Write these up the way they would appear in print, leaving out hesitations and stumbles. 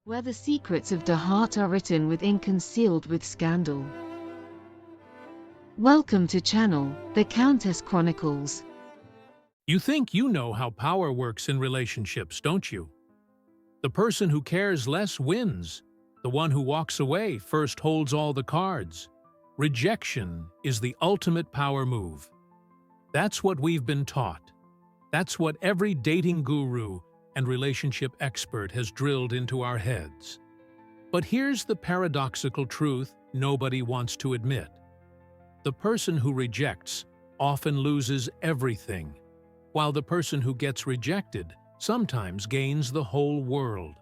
where the secrets of the heart are written with ink and sealed with scandal. Welcome to channel, The Countess Chronicles. You think you know how power works in relationships, don't you? The person who cares less wins. The one who walks away first holds all the cards. Rejection is the ultimate power move. That's what we've been taught. That's what every dating guru and relationship expert has drilled into our heads. But here's the paradoxical truth nobody wants to admit. The person who rejects often loses everything, while the person who gets rejected sometimes gains the whole world.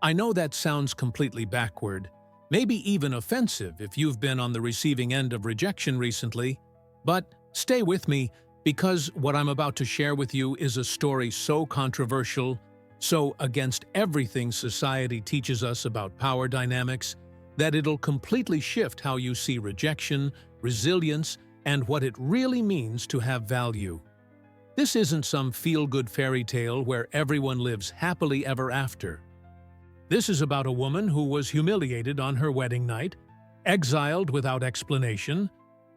I know that sounds completely backward, maybe even offensive if you've been on the receiving end of rejection recently, but stay with me because what I'm about to share with you is a story so controversial, so against everything society teaches us about power dynamics, that it'll completely shift how you see rejection, resilience, and what it really means to have value. This isn't some feel-good fairy tale where everyone lives happily ever after. This is about a woman who was humiliated on her wedding night, exiled without explanation,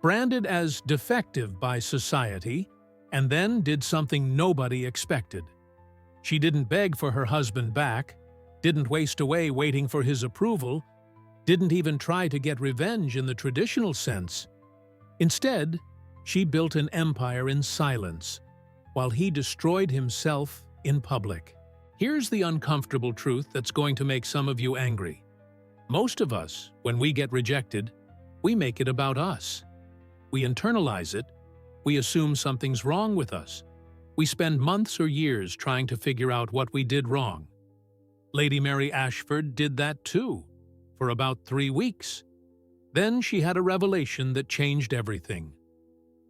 branded as defective by society, and then did something nobody expected. She didn't beg for her husband back, didn't waste away waiting for his approval, didn't even try to get revenge in the traditional sense. Instead, she built an empire in silence, while he destroyed himself in public. Here's the uncomfortable truth that's going to make some of you angry. Most of us, when we get rejected, we make it about us. We internalize it. We assume something's wrong with us. We spend months or years trying to figure out what we did wrong. Lady Mary Ashford did that too, for about 3 weeks. Then she had a revelation that changed everything.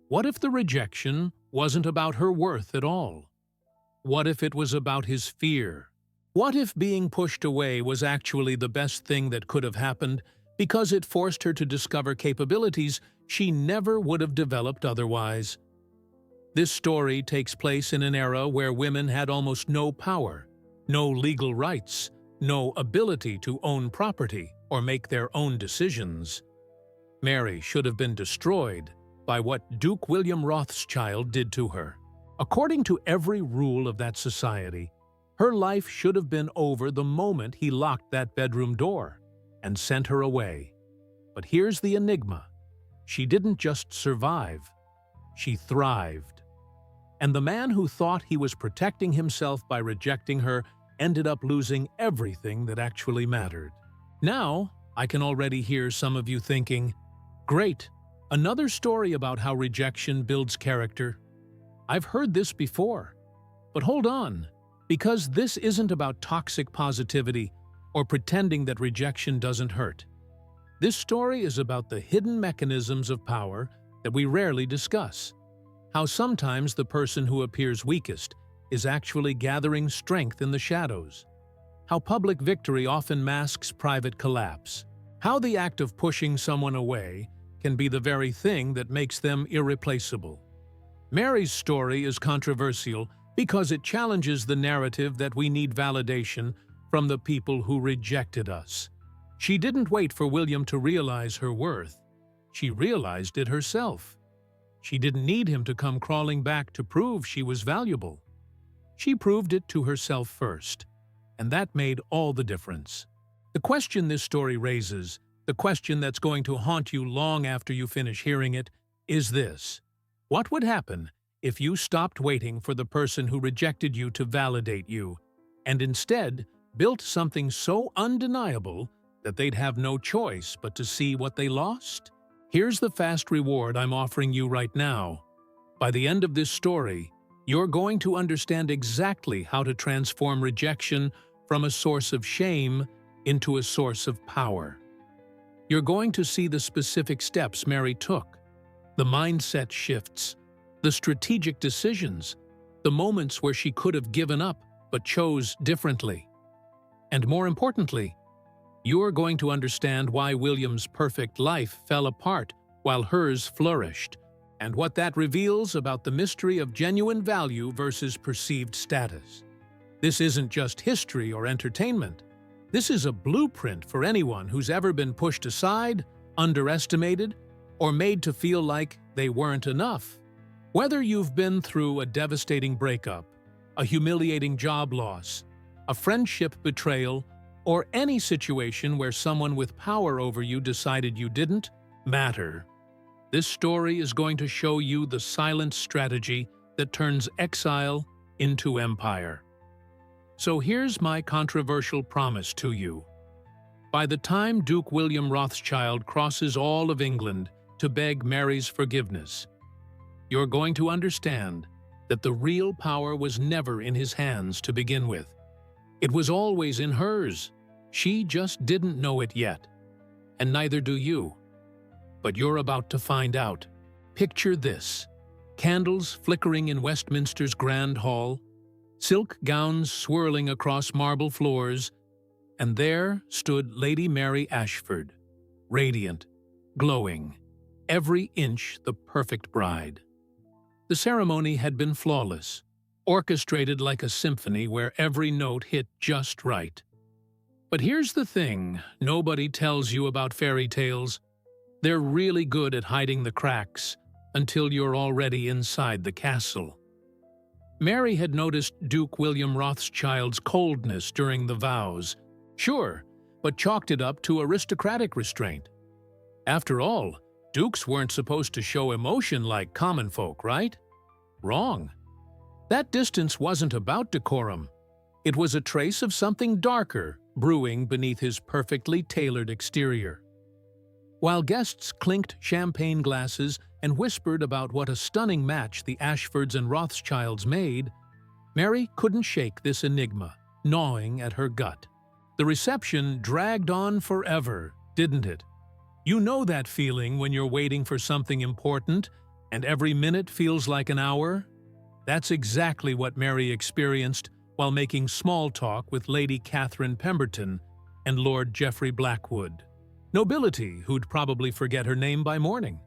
What if the rejection wasn't about her worth at all? What if it was about his fear? What if being pushed away was actually the best thing that could have happened because it forced her to discover capabilities she never would have developed otherwise? This story takes place in an era where women had almost no power, no legal rights, no ability to own property or make their own decisions. Mary should have been destroyed by what Duke William Rothschild did to her. According to every rule of that society, her life should have been over the moment he locked that bedroom door and sent her away. But here's the enigma. She didn't just survive, she thrived. And the man who thought he was protecting himself by rejecting her ended up losing everything that actually mattered. Now, I can already hear some of you thinking, "Great, another story about how rejection builds character. I've heard this before." But hold on, because this isn't about toxic positivity or pretending that rejection doesn't hurt. This story is about the hidden mechanisms of power that we rarely discuss. How sometimes the person who appears weakest is actually gathering strength in the shadows. How public victory often masks private collapse. How the act of pushing someone away can be the very thing that makes them irreplaceable. Mary's story is controversial because it challenges the narrative that we need validation from the people who rejected us. She didn't wait for William to realize her worth. She realized it herself. She didn't need him to come crawling back to prove she was valuable. She proved it to herself first, and that made all the difference. The question this story raises, the question that's going to haunt you long after you finish hearing it, is this. What would happen if you stopped waiting for the person who rejected you to validate you, and instead built something so undeniable that they'd have no choice but to see what they lost? Here's the fast reward I'm offering you right now. By the end of this story, you're going to understand exactly how to transform rejection from a source of shame into a source of power. You're going to see the specific steps Mary took, the mindset shifts, the strategic decisions, the moments where she could have given up but chose differently. And more importantly, you're going to understand why William's perfect life fell apart while hers flourished, and what that reveals about the mystery of genuine value versus perceived status. This isn't just history or entertainment. This is a blueprint for anyone who's ever been pushed aside, underestimated, or made to feel like they weren't enough. Whether you've been through a devastating breakup, a humiliating job loss, a friendship betrayal, or any situation where someone with power over you decided you didn't matter, this story is going to show you the silent strategy that turns exile into empire. So here's my controversial promise to you. By the time Duke William Rothschild crosses all of England to beg Mary's forgiveness, you're going to understand that the real power was never in his hands to begin with. It was always in hers. She just didn't know it yet. And neither do you. But you're about to find out. Picture this: candles flickering in Westminster's Grand Hall, silk gowns swirling across marble floors, and there stood Lady Mary Ashford, radiant, glowing, every inch the perfect bride. The ceremony had been flawless, orchestrated like a symphony where every note hit just right. But here's the thing nobody tells you about fairy tales. They're really good at hiding the cracks until you're already inside the castle. Mary had noticed Duke William Rothschild's coldness during the vows, sure, but chalked it up to aristocratic restraint. After all, dukes weren't supposed to show emotion like common folk, right? Wrong. That distance wasn't about decorum. It was a trace of something darker brewing beneath his perfectly tailored exterior. While guests clinked champagne glasses and whispered about what a stunning match the Ashfords and Rothschilds made, Mary couldn't shake this enigma, gnawing at her gut. The reception dragged on forever, didn't it? You know that feeling when you're waiting for something important and every minute feels like an hour? That's exactly what Mary experienced while making small talk with Lady Catherine Pemberton and Lord Geoffrey Blackwood. Nobility who'd probably forget her name by morning.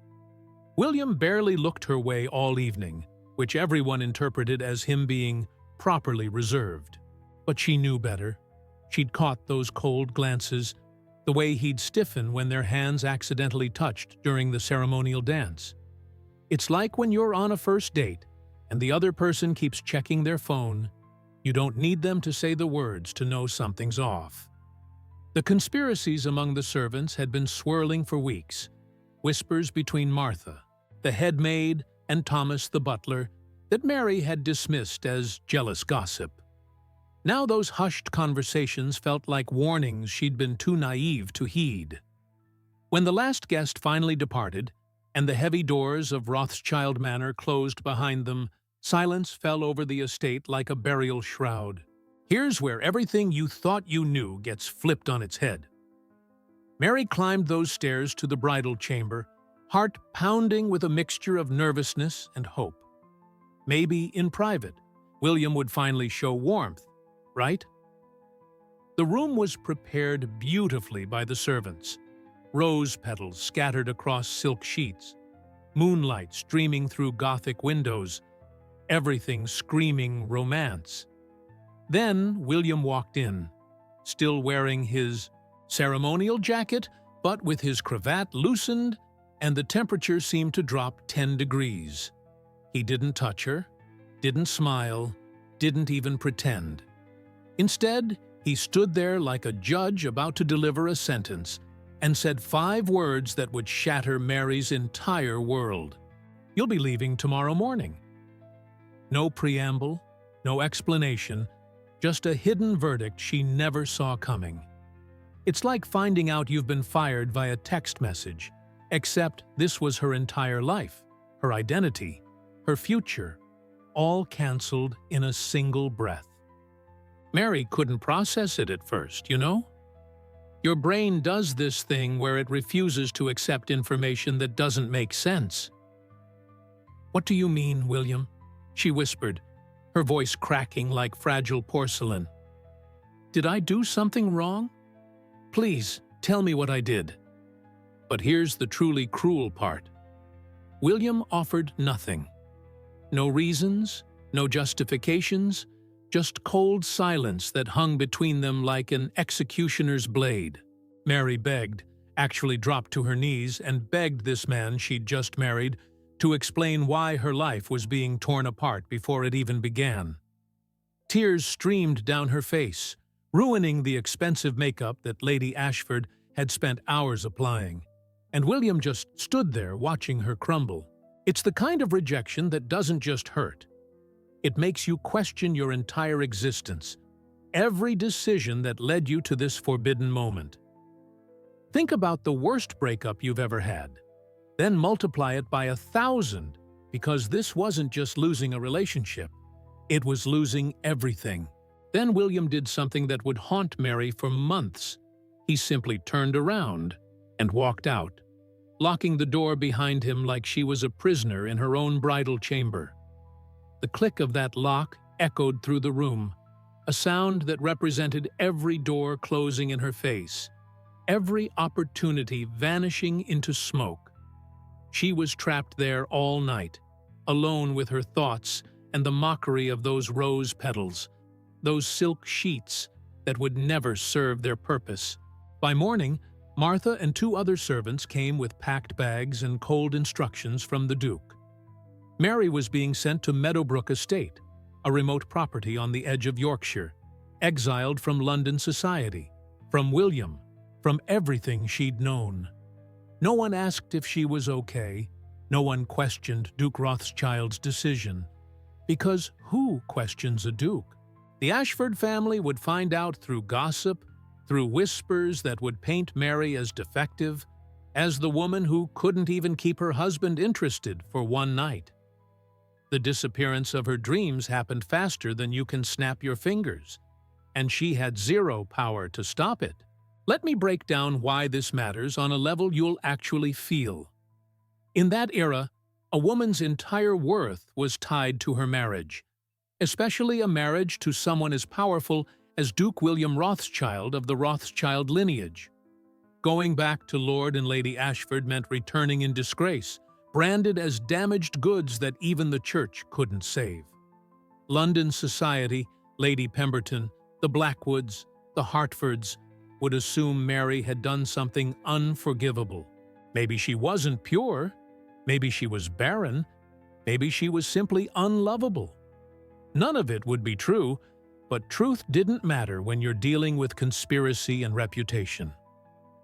William barely looked her way all evening, which everyone interpreted as him being properly reserved. But she knew better. She'd caught those cold glances, the way he'd stiffen when their hands accidentally touched during the ceremonial dance. It's like when you're on a first date and the other person keeps checking their phone. You don't need them to say the words to know something's off. The conspiracies among the servants had been swirling for weeks. Whispers between Martha, the head maid, and Thomas the butler that Mary had dismissed as jealous gossip. Now those hushed conversations felt like warnings she'd been too naive to heed. When the last guest finally departed, and the heavy doors of Rothschild Manor closed behind them, silence fell over the estate like a burial shroud. Here's where everything you thought you knew gets flipped on its head. Mary climbed those stairs to the bridal chamber, heart pounding with a mixture of nervousness and hope. Maybe in private, William would finally show warmth, right? The room was prepared beautifully by the servants. Rose petals scattered across silk sheets, moonlight streaming through Gothic windows, everything screaming romance. Then William walked in, still wearing his ceremonial jacket, but with his cravat loosened, and the temperature seemed to drop 10 degrees. He didn't touch her, didn't smile, didn't even pretend. Instead, he stood there like a judge about to deliver a sentence and said 5 words that would shatter Mary's entire world. "You'll be leaving tomorrow morning." No preamble, no explanation, just a hidden verdict she never saw coming. It's like finding out you've been fired via text message, except this was her entire life, her identity, her future, all canceled in a single breath. Mary couldn't process it at first, you know? Your brain does this thing where it refuses to accept information that doesn't make sense. "What do you mean, William?" she whispered, her voice cracking like fragile porcelain. "Did I do something wrong? Please, tell me what I did." But here's the truly cruel part. William offered nothing. No reasons, no justifications, Just cold silence that hung between them like an executioner's blade. Mary begged, actually dropped to her knees and begged this man she'd just married to explain why her life was being torn apart before it even began. Tears streamed down her face, ruining the expensive makeup that Lady Ashford had spent hours applying. And William just stood there watching her crumble. It's the kind of rejection that doesn't just hurt. It makes you question your entire existence, every decision that led you to this forbidden moment. Think about the worst breakup you've ever had. Then multiply it by 1,000, because this wasn't just losing a relationship. It was losing everything. Then William did something that would haunt Mary for months. He simply turned around and walked out, locking the door behind him like she was a prisoner in her own bridal chamber. The click of that lock echoed through the room, a sound that represented every door closing in her face, every opportunity vanishing into smoke. She was trapped there all night, alone with her thoughts and the mockery of those rose petals, those silk sheets that would never serve their purpose. By morning, Martha and 2 other servants came with packed bags and cold instructions from the Duke. Mary was being sent to Meadowbrook Estate, a remote property on the edge of Yorkshire, exiled from London society, from William, from everything she'd known. No one asked if she was okay. No one questioned Duke Rothschild's decision. Because who questions a duke? The Ashford family would find out through gossip, through whispers that would paint Mary as defective, as the woman who couldn't even keep her husband interested for one night. The disappearance of her dreams happened faster than you can snap your fingers, and she had zero power to stop it. Let me break down why this matters on a level you'll actually feel. In that era, a woman's entire worth was tied to her marriage, especially a marriage to someone as powerful as Duke William Rothschild of the Rothschild lineage. Going back to Lord and Lady Ashford meant returning in disgrace, branded as damaged goods that even the church couldn't save. London society, Lady Pemberton, the Blackwoods, the Hertfords, would assume Mary had done something unforgivable. Maybe she wasn't pure, maybe she was barren, maybe she was simply unlovable. None of it would be true, but truth didn't matter when you're dealing with conspiracy and reputation.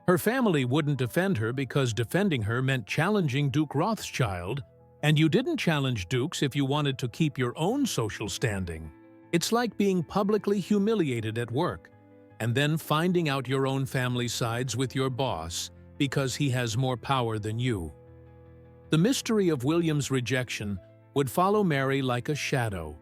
Her family wouldn't defend her because defending her meant challenging Duke Rothschild, and you didn't challenge dukes if you wanted to keep your own social standing. It's like being publicly humiliated at work, and then finding out your own family sides with your boss because he has more power than you. The mystery of William's rejection would follow Mary like a shadow,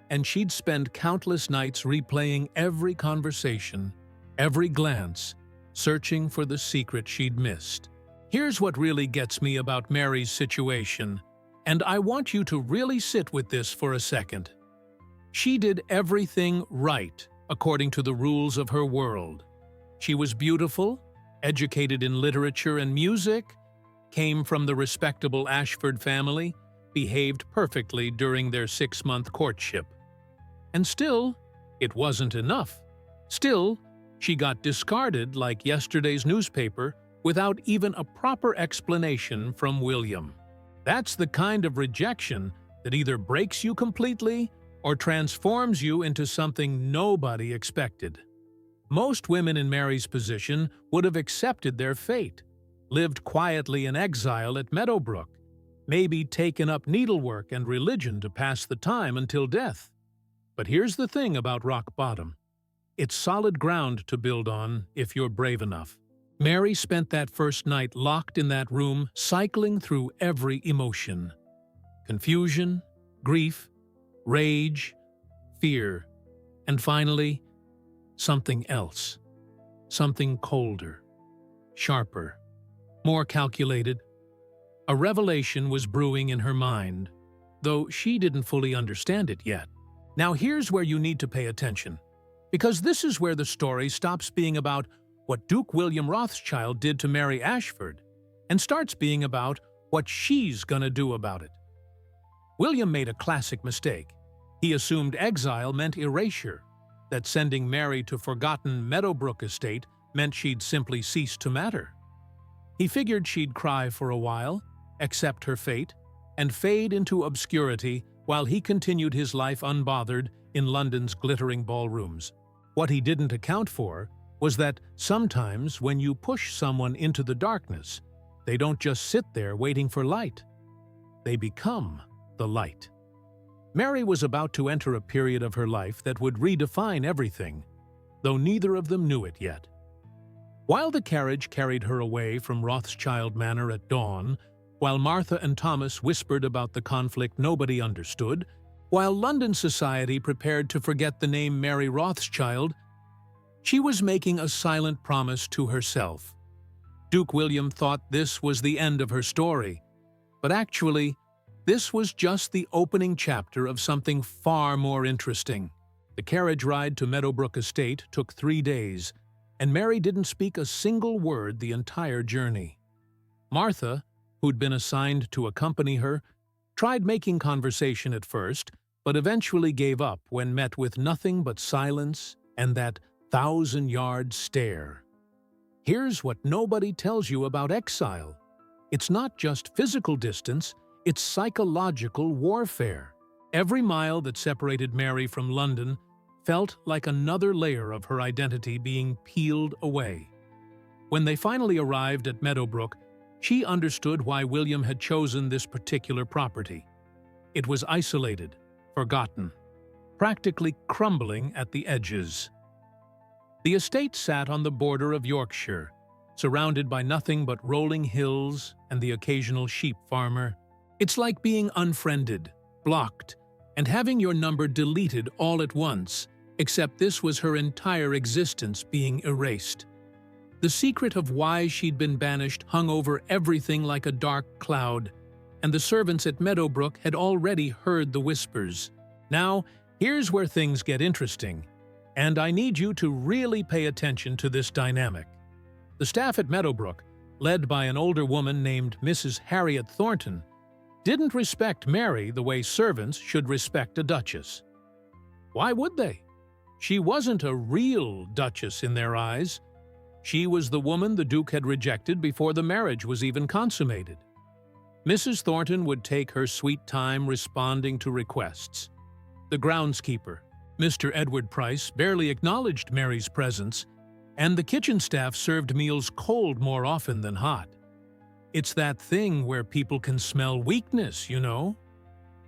and she'd spend countless nights replaying every conversation, every glance, searching for the secret she'd missed. Here's what really gets me about Mary's situation, and I want you to really sit with this for a second. She did everything right, according to the rules of her world. She was beautiful, educated in literature and music, came from the respectable Ashford family, behaved perfectly during their 6-month courtship. And still, it wasn't enough. Still, she got discarded like yesterday's newspaper without even a proper explanation from William. That's the kind of rejection that either breaks you completely or transforms you into something nobody expected. Most women in Mary's position would have accepted their fate, lived quietly in exile at Meadowbrook, maybe taken up needlework and religion to pass the time until death. But here's the thing about rock bottom. It's solid ground to build on if you're brave enough. Mary spent that first night locked in that room, cycling through every emotion. Confusion, grief, rage, fear, and finally, something else. Something colder, sharper, more calculated. A revelation was brewing in her mind, though she didn't fully understand it yet. Now here's where you need to pay attention, because this is where the story stops being about what Duke William Rothschild did to Mary Ashford and starts being about what she's gonna do about it. William made a classic mistake. He assumed exile meant erasure, that sending Mary to forgotten Meadowbrook estate meant she'd simply cease to matter. He figured she'd cry for a while, accept her fate, and fade into obscurity while he continued his life unbothered in London's glittering ballrooms. What he didn't account for was that sometimes when you push someone into the darkness, they don't just sit there waiting for light. They become the light. Mary was about to enter a period of her life that would redefine everything, though neither of them knew it yet. While the carriage carried her away from Rothschild Manor at dawn, while Martha and Thomas whispered about the conflict nobody understood, while London society prepared to forget the name Mary Rothschild, she was making a silent promise to herself. Duke William thought this was the end of her story, but actually, this was just the opening chapter of something far more interesting. The carriage ride to Meadowbrook Estate took 3 days, and Mary didn't speak a single word the entire journey. Martha, who'd been assigned to accompany her, tried making conversation at first, but eventually gave up when met with nothing but silence and that 1,000-yard stare. Here's what nobody tells you about exile. It's not just physical distance, it's psychological warfare. Every mile that separated Mary from London felt like another layer of her identity being peeled away. When they finally arrived at Meadowbrook, she understood why William had chosen this particular property. It was isolated, forgotten, practically crumbling at the edges. The estate sat on the border of Yorkshire, surrounded by nothing but rolling hills and the occasional sheep farmer. It's like being unfriended, blocked, and having your number deleted all at once, except this was her entire existence being erased. The secret of why she'd been banished hung over everything like a dark cloud, and the servants at Meadowbrook had already heard the whispers. Now, here's where things get interesting, and I need you to really pay attention to this dynamic. The staff at Meadowbrook, led by an older woman named Mrs. Harriet Thornton, didn't respect Mary the way servants should respect a duchess. Why would they? She wasn't a real duchess in their eyes. She was the woman the Duke had rejected before the marriage was even consummated. Mrs. Thornton would take her sweet time responding to requests. The groundskeeper, Mr. Edward Price, barely acknowledged Mary's presence, and the kitchen staff served meals cold more often than hot. It's that thing where people can smell weakness, you know?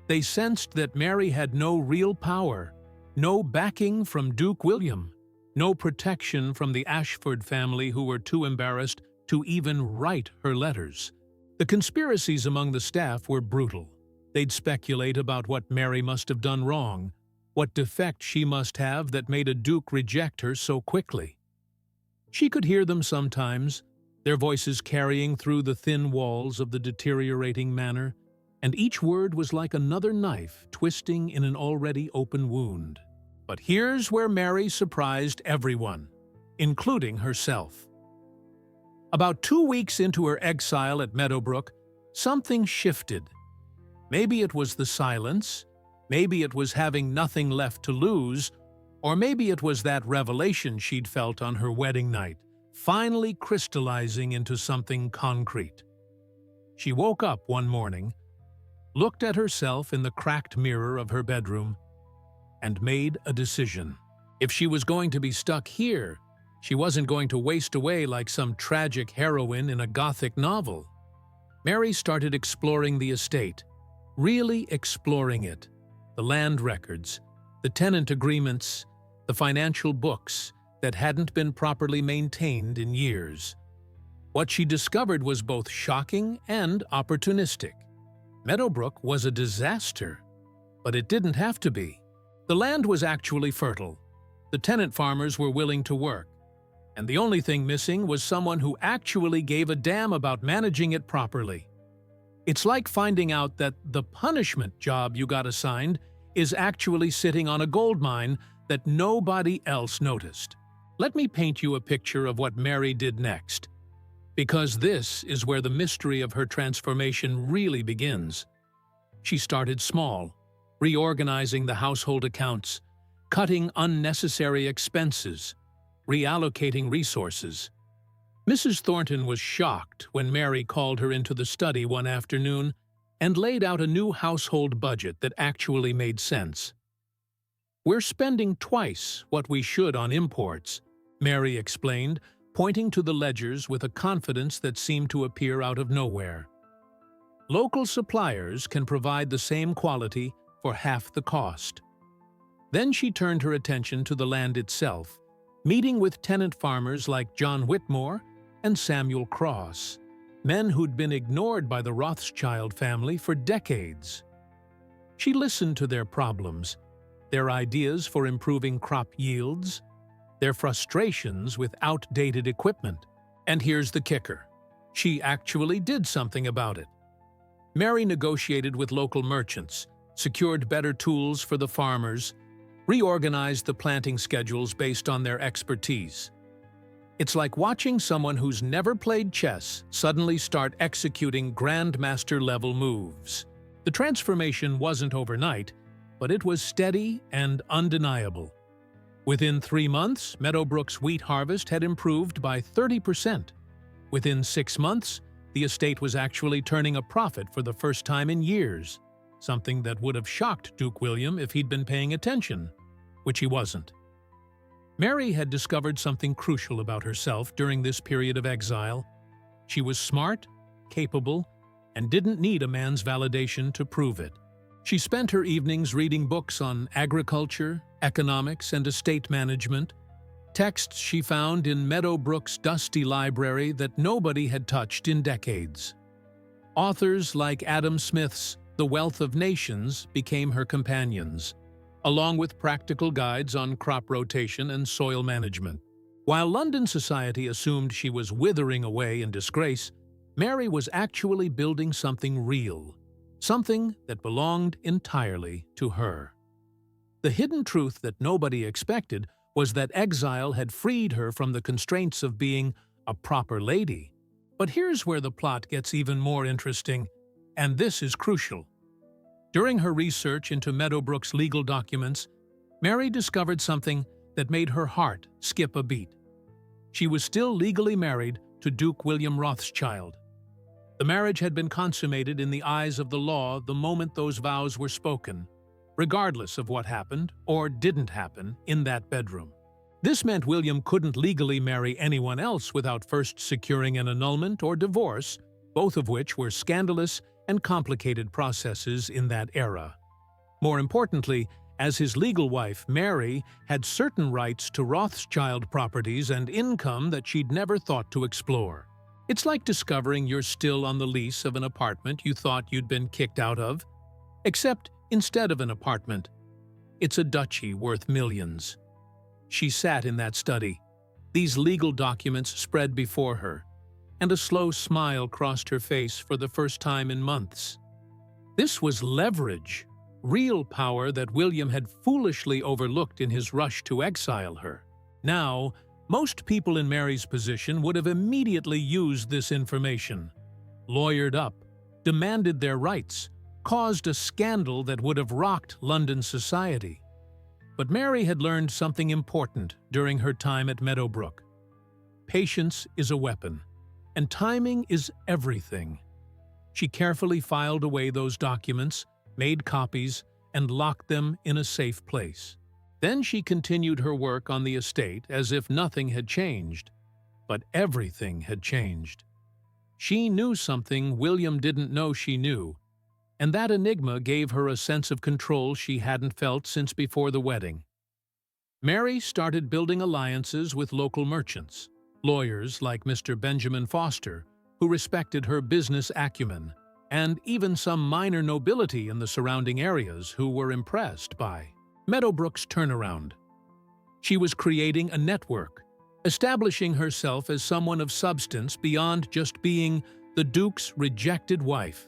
They sensed that Mary had no real power, no backing from Duke William, no protection from the Ashford family who were too embarrassed to even write her letters. The conspiracies among the staff were brutal. They'd speculate about what Mary must have done wrong, what defect she must have that made a duke reject her so quickly. She could hear them sometimes, their voices carrying through the thin walls of the deteriorating manor, and each word was like another knife twisting in an already open wound. But here's where Mary surprised everyone, including herself. About 2 weeks into her exile at Meadowbrook, something shifted. Maybe it was the silence, maybe it was having nothing left to lose, or maybe it was that revelation she'd felt on her wedding night, finally crystallizing into something concrete. She woke up one morning, looked at herself in the cracked mirror of her bedroom, and made a decision. If she was going to be stuck here, she wasn't going to waste away like some tragic heroine in a Gothic novel. Mary started exploring the estate, really exploring it. The land records, the tenant agreements, the financial books that hadn't been properly maintained in years. What she discovered was both shocking and opportunistic. Meadowbrook was a disaster, but it didn't have to be. The land was actually fertile. The tenant farmers were willing to work, and the only thing missing was someone who actually gave a damn about managing it properly. It's like finding out that the punishment job you got assigned is actually sitting on a gold mine that nobody else noticed. Let me paint you a picture of what Mary did next, because this is where the mystery of her transformation really begins. She started small, reorganizing the household accounts, cutting unnecessary expenses, reallocating resources. Mrs. Thornton was shocked when Mary called her into the study one afternoon and laid out a new household budget that actually made sense. "We're spending twice what we should on imports," Mary explained, pointing to the ledgers with a confidence that seemed to appear out of nowhere. "Local suppliers can provide the same quality for half the cost." Then she turned her attention to the land itself, meeting with tenant farmers like John Whitmore and Samuel Cross, men who'd been ignored by the Rothschild family for decades. She listened to their problems, their ideas for improving crop yields, their frustrations with outdated equipment. And here's the kicker: she actually did something about it. Mary negotiated with local merchants, secured better tools for the farmers, reorganized the planting schedules based on their expertise. It's like watching someone who's never played chess suddenly start executing grandmaster-level moves. The transformation wasn't overnight, but it was steady and undeniable. Within 3 months, Meadowbrook's wheat harvest had improved by 30%. Within 6 months, the estate was actually turning a profit for the first time in years, something that would have shocked Duke William if he'd been paying attention, which he wasn't. Mary had discovered something crucial about herself during this period of exile. She was smart, capable, and didn't need a man's validation to prove it. She spent her evenings reading books on agriculture, economics, and estate management, texts she found in Meadowbrook's dusty library that nobody had touched in decades. Authors like Adam Smith's The Wealth of Nations became her companions, along with practical guides on crop rotation and soil management. While London society assumed she was withering away in disgrace, Mary was actually building something real, something that belonged entirely to her. The hidden truth that nobody expected was that exile had freed her from the constraints of being a proper lady. But here's where the plot gets even more interesting, and this is crucial. During her research into Meadowbrook's legal documents, Mary discovered something that made her heart skip a beat. She was still legally married to Duke William Rothschild. The marriage had been consummated in the eyes of the law the moment those vows were spoken, regardless of what happened or didn't happen in that bedroom. This meant William couldn't legally marry anyone else without first securing an annulment or divorce, both of which were scandalous and complicated processes in that era. More importantly, as his legal wife, Mary had certain rights to Rothschild properties and income that she'd never thought to explore. It's like discovering you're still on the lease of an apartment you thought you'd been kicked out of, except instead of an apartment, it's a duchy worth millions. She sat in that study, these legal documents spread before her, and a slow smile crossed her face for the first time in months. This was leverage, real power that William had foolishly overlooked in his rush to exile her. Now, most people in Mary's position would have immediately used this information, lawyered up, demanded their rights, caused a scandal that would have rocked London society. But Mary had learned something important during her time at Meadowbrook. Patience is a weapon, and timing is everything. She carefully filed away those documents, made copies, and locked them in a safe place. Then she continued her work on the estate as if nothing had changed. But everything had changed. She knew something William didn't know she knew, and that enigma gave her a sense of control she hadn't felt since before the wedding. Mary started building alliances with local merchants, lawyers like Mr. Benjamin Foster, who respected her business acumen, and even some minor nobility in the surrounding areas who were impressed by Meadowbrook's turnaround. She was creating a network, establishing herself as someone of substance beyond just being the Duke's rejected wife.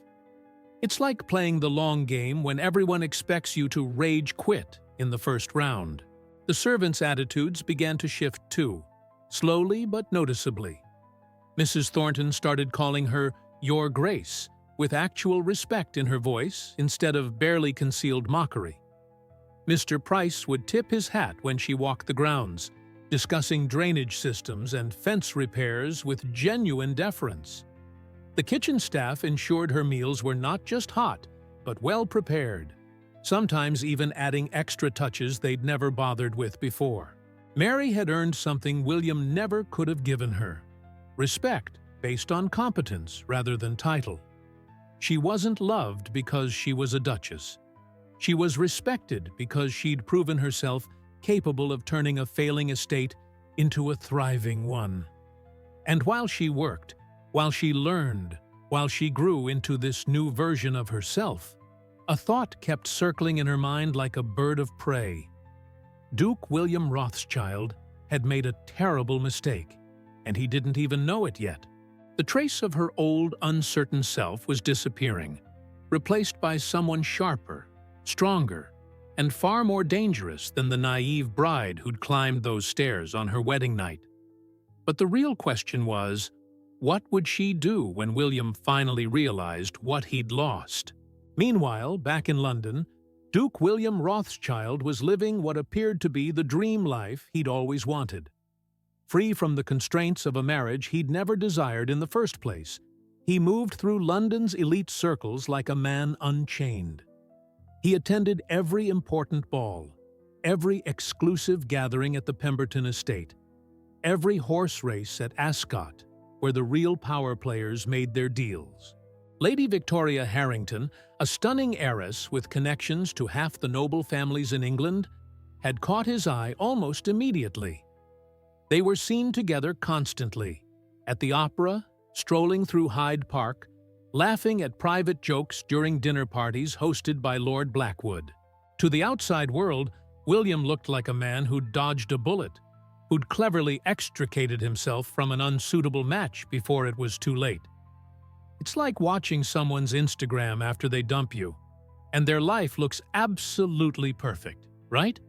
It's like playing the long game when everyone expects you to rage quit in the first round. The servants' attitudes began to shift too, slowly but noticeably. Mrs. Thornton started calling her Your Grace, with actual respect in her voice instead of barely concealed mockery. Mr. Price would tip his hat when she walked the grounds, discussing drainage systems and fence repairs with genuine deference. The kitchen staff ensured her meals were not just hot, but well prepared, sometimes even adding extra touches they'd never bothered with before. Mary had earned something William never could have given her: respect based on competence rather than title. She wasn't loved because she was a duchess. She was respected because she'd proven herself capable of turning a failing estate into a thriving one. And while she worked, while she learned, while she grew into this new version of herself, a thought kept circling in her mind like a bird of prey. Duke William Rothschild had made a terrible mistake, and he didn't even know it yet. The trace of her old, uncertain self was disappearing, replaced by someone sharper, stronger, and far more dangerous than the naive bride who'd climbed those stairs on her wedding night. But the real question was, what would she do when William finally realized what he'd lost? Meanwhile, back in London, Duke William Rothschild was living what appeared to be the dream life he'd always wanted. Free from the constraints of a marriage he'd never desired in the first place, he moved through London's elite circles like a man unchained. He attended every important ball, every exclusive gathering at the Pemberton estate, every horse race at Ascot, where the real power players made their deals. Lady Victoria Harrington, a stunning heiress with connections to half the noble families in England, had caught his eye almost immediately. They were seen together constantly, at the opera, strolling through Hyde Park, laughing at private jokes during dinner parties hosted by Lord Blackwood. To the outside world, William looked like a man who'd dodged a bullet, who'd cleverly extricated himself from an unsuitable match before it was too late. It's like watching someone's Instagram after they dump you, and their life looks absolutely perfect, right?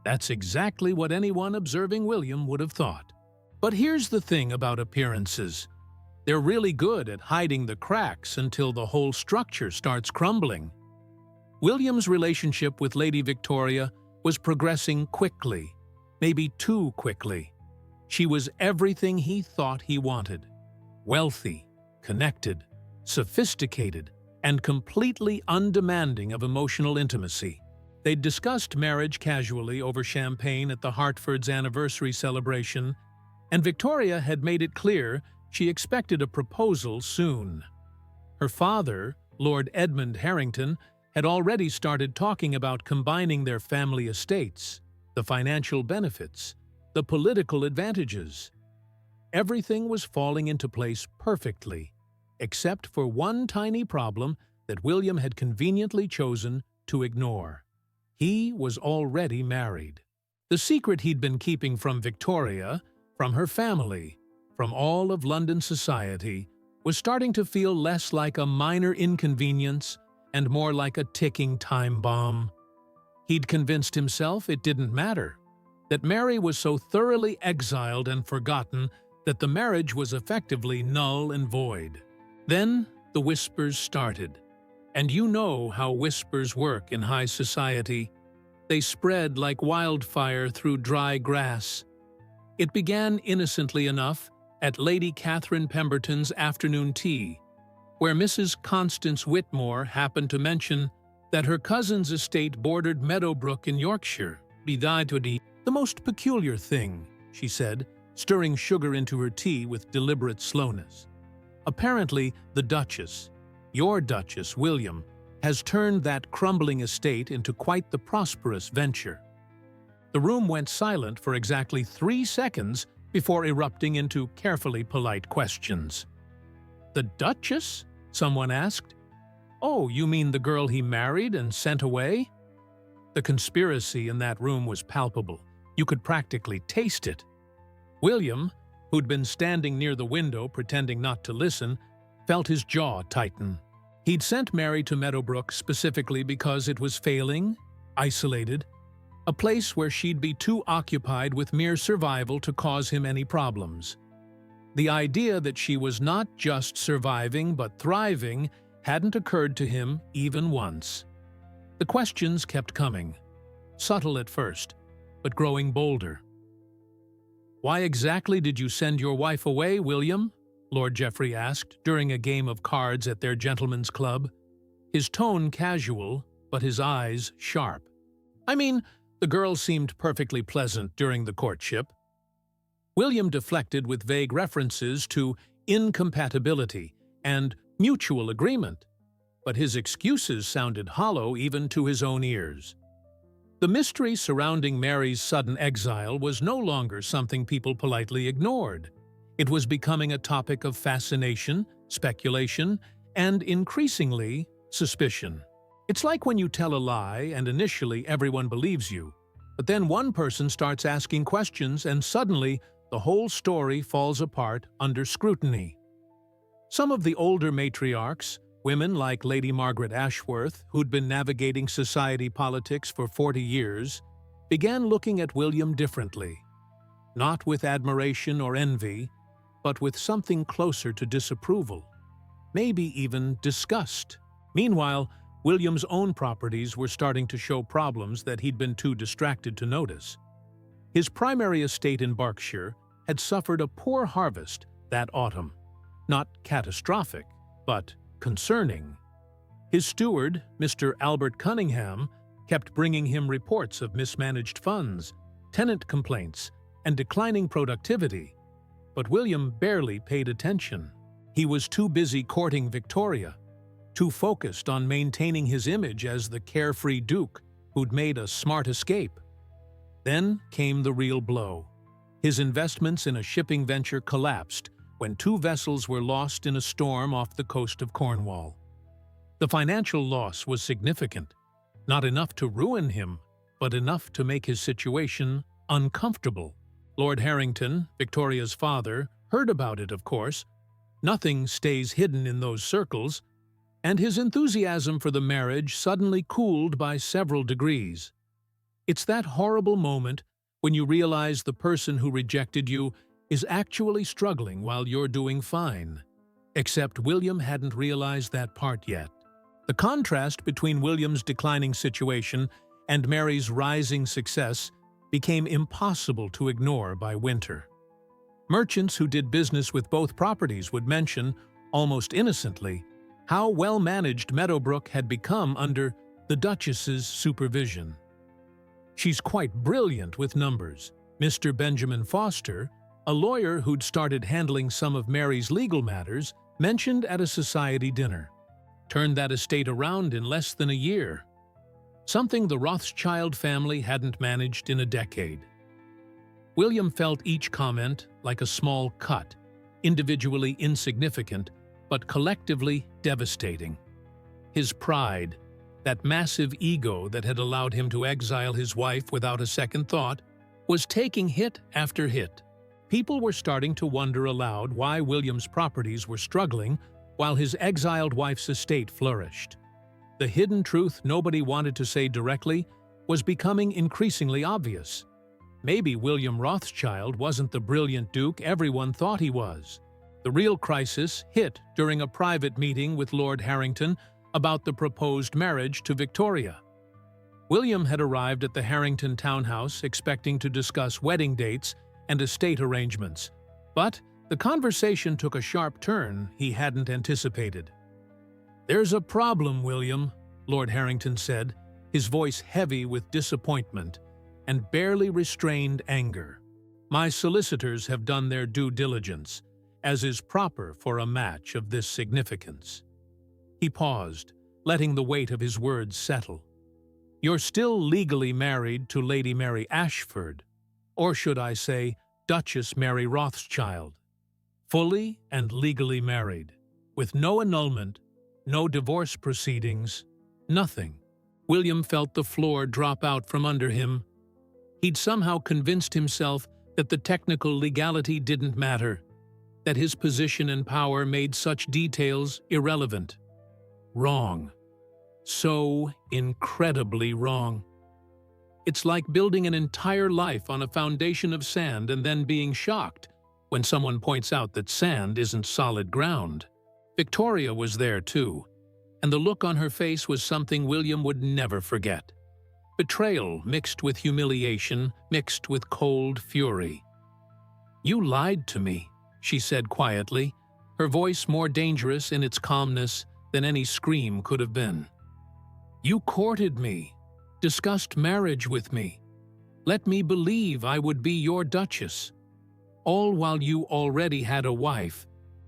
That's exactly what anyone observing William would have thought. But here's the thing about appearances. They're really good at hiding the cracks until the whole structure starts crumbling. William's relationship with Lady Victoria was progressing quickly, maybe too quickly. She was everything he thought he wanted: wealthy, connected, sophisticated, and completely undemanding of emotional intimacy. They'd discussed marriage casually over champagne at the Hartford's anniversary celebration, and Victoria had made it clear she expected a proposal soon. Her father, Lord Edmund Harrington, had already started talking about combining their family estates, the financial benefits, the political advantages. Everything was falling into place perfectly, except for one tiny problem that William had conveniently chosen to ignore. He was already married. The secret he'd been keeping from Victoria, from her family, from all of London society, was starting to feel less like a minor inconvenience and more like a ticking time bomb. He'd convinced himself it didn't matter, that Mary was so thoroughly exiled and forgotten that the marriage was effectively null and void. Then the whispers started. And you know how whispers work in high society. They spread like wildfire through dry grass. It began innocently enough at Lady Catherine Pemberton's afternoon tea, where Mrs. Constance Whitmore happened to mention that her cousin's estate bordered Meadowbrook in Yorkshire. The most peculiar thing, she said, stirring sugar into her tea with deliberate slowness. Apparently, the Duchess, your Duchess, William, has turned that crumbling estate into quite the prosperous venture. The room went silent for exactly 3 seconds before erupting into carefully polite questions. "The Duchess?" someone asked. "Oh, you mean the girl he married and sent away?" The conspiracy in that room was palpable. You could practically taste it. William, who'd been standing near the window pretending not to listen, felt his jaw tighten. He'd sent Mary to Meadowbrook specifically because it was failing, isolated, a place where she'd be too occupied with mere survival to cause him any problems. The idea that she was not just surviving but thriving hadn't occurred to him even once. The questions kept coming, subtle at first, but growing bolder. "Why exactly did you send your wife away, William?" Lord Geoffrey asked during a game of cards at their gentlemen's club, his tone casual, but his eyes sharp. "I mean, the girl seemed perfectly pleasant during the courtship." William deflected with vague references to incompatibility and mutual agreement, but his excuses sounded hollow even to his own ears. The mystery surrounding Mary's sudden exile was no longer something people politely ignored. It was becoming a topic of fascination, speculation, and increasingly, suspicion. It's like when you tell a lie and initially everyone believes you, but then one person starts asking questions and suddenly the whole story falls apart under scrutiny. Some of the older matriarchs, women like Lady Margaret Ashworth, who'd been navigating society politics for 40 years, began looking at William differently. Not with admiration or envy, but with something closer to disapproval, maybe even disgust. Meanwhile, William's own properties were starting to show problems that he'd been too distracted to notice. His primary estate in Berkshire had suffered a poor harvest that autumn. Not catastrophic, but concerning. His steward, Mr. Albert Cunningham, kept bringing him reports of mismanaged funds, tenant complaints, and declining productivity. But William barely paid attention. He was too busy courting Victoria, too focused on maintaining his image as the carefree duke who'd made a smart escape. Then came the real blow. His investments in a shipping venture collapsed when 2 vessels were lost in a storm off the coast of Cornwall. The financial loss was significant, not enough to ruin him, but enough to make his situation uncomfortable. Lord Harrington, Victoria's father, heard about it, of course. Nothing stays hidden in those circles, and his enthusiasm for the marriage suddenly cooled by several degrees. It's that horrible moment when you realize the person who rejected you is actually struggling while you're doing fine. Except William hadn't realized that part yet. The contrast between William's declining situation and Mary's rising success became impossible to ignore by Winter. Merchants who did business with both properties would mention, almost innocently, how well-managed Meadowbrook had become under the Duchess's supervision. "She's quite brilliant with numbers," Mr. Benjamin Foster, a lawyer who'd started handling some of Mary's legal matters, mentioned at a society dinner. "Turned that estate around in less than a year. Something the Rothschild family hadn't managed in a decade." William felt each comment like a small cut, individually insignificant, but collectively devastating. His pride, that massive ego that had allowed him to exile his wife without a second thought, was taking hit after hit. People were starting to wonder aloud why William's properties were struggling while his exiled wife's estate flourished. The hidden truth nobody wanted to say directly was becoming increasingly obvious. Maybe William Rothschild wasn't the brilliant duke everyone thought he was. The real crisis hit during a private meeting with Lord Harrington about the proposed marriage to Victoria. William had arrived at the Harrington townhouse expecting to discuss wedding dates and estate arrangements, but the conversation took a sharp turn he hadn't anticipated. "There's a problem, William," Lord Harrington said, his voice heavy with disappointment and barely restrained anger. "My solicitors have done their due diligence, as is proper for a match of this significance." He paused, letting the weight of his words settle. "You're still legally married to Lady Mary Ashford, or should I say, Duchess Mary Rothschild. Fully and legally married, with no annulment, no divorce proceedings, nothing." William felt the floor drop out from under him. He'd somehow convinced himself that the technical legality didn't matter, that his position and power made such details irrelevant. Wrong. So incredibly wrong. It's like building an entire life on a foundation of sand and then being shocked when someone points out that sand isn't solid ground. Victoria was there too, and the look on her face was something William would never forget. Betrayal mixed with humiliation, mixed with cold fury. "You lied to me," she said quietly, her voice more dangerous in its calmness than any scream could have been. "You courted me, discussed marriage with me, let me believe I would be your Duchess. All while you already had a wife."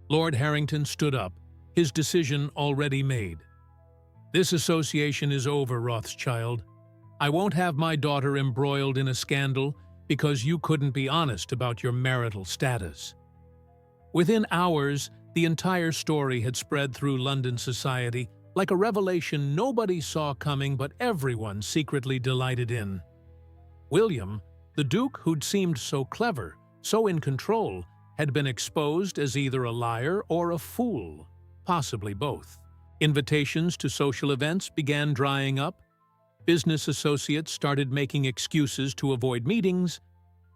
Lord Harrington stood up, his decision already made. "This association is over, Rothschild. I won't have my daughter embroiled in a scandal because you couldn't be honest about your marital status." Within hours, the entire story had spread through London society like a revelation nobody saw coming but everyone secretly delighted in. William, the Duke who'd seemed so clever, so in control, had been exposed as either a liar or a fool, possibly both. Invitations to social events began drying up, business associates started making excuses to avoid meetings,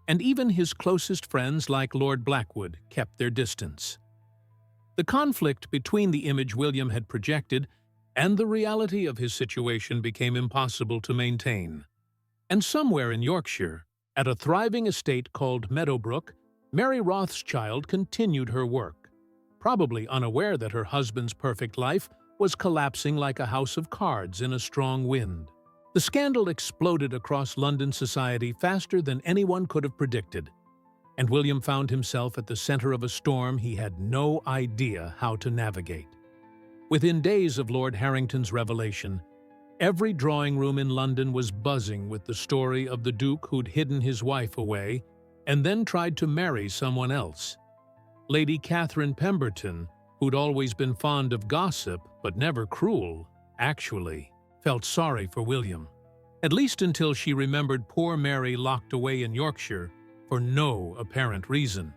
and even his closest friends like Lord Blackwood kept their distance. The conflict between the image William had projected and the reality of his situation became impossible to maintain. And somewhere in Yorkshire, at a thriving estate called Meadowbrook, Mary Rothschild continued her work, probably unaware that her husband's perfect life was collapsing like a house of cards in a strong wind. The scandal exploded across London society faster than anyone could have predicted, and William found himself at the center of a storm he had no idea how to navigate. Within days of Lord Harrington's revelation, every drawing room in London was buzzing with the story of the Duke who'd hidden his wife away and then tried to marry someone else. Lady Catherine Pemberton, who'd always been fond of gossip but never cruel, actually felt sorry for William, at least until she remembered poor Mary locked away in Yorkshire for no apparent reason.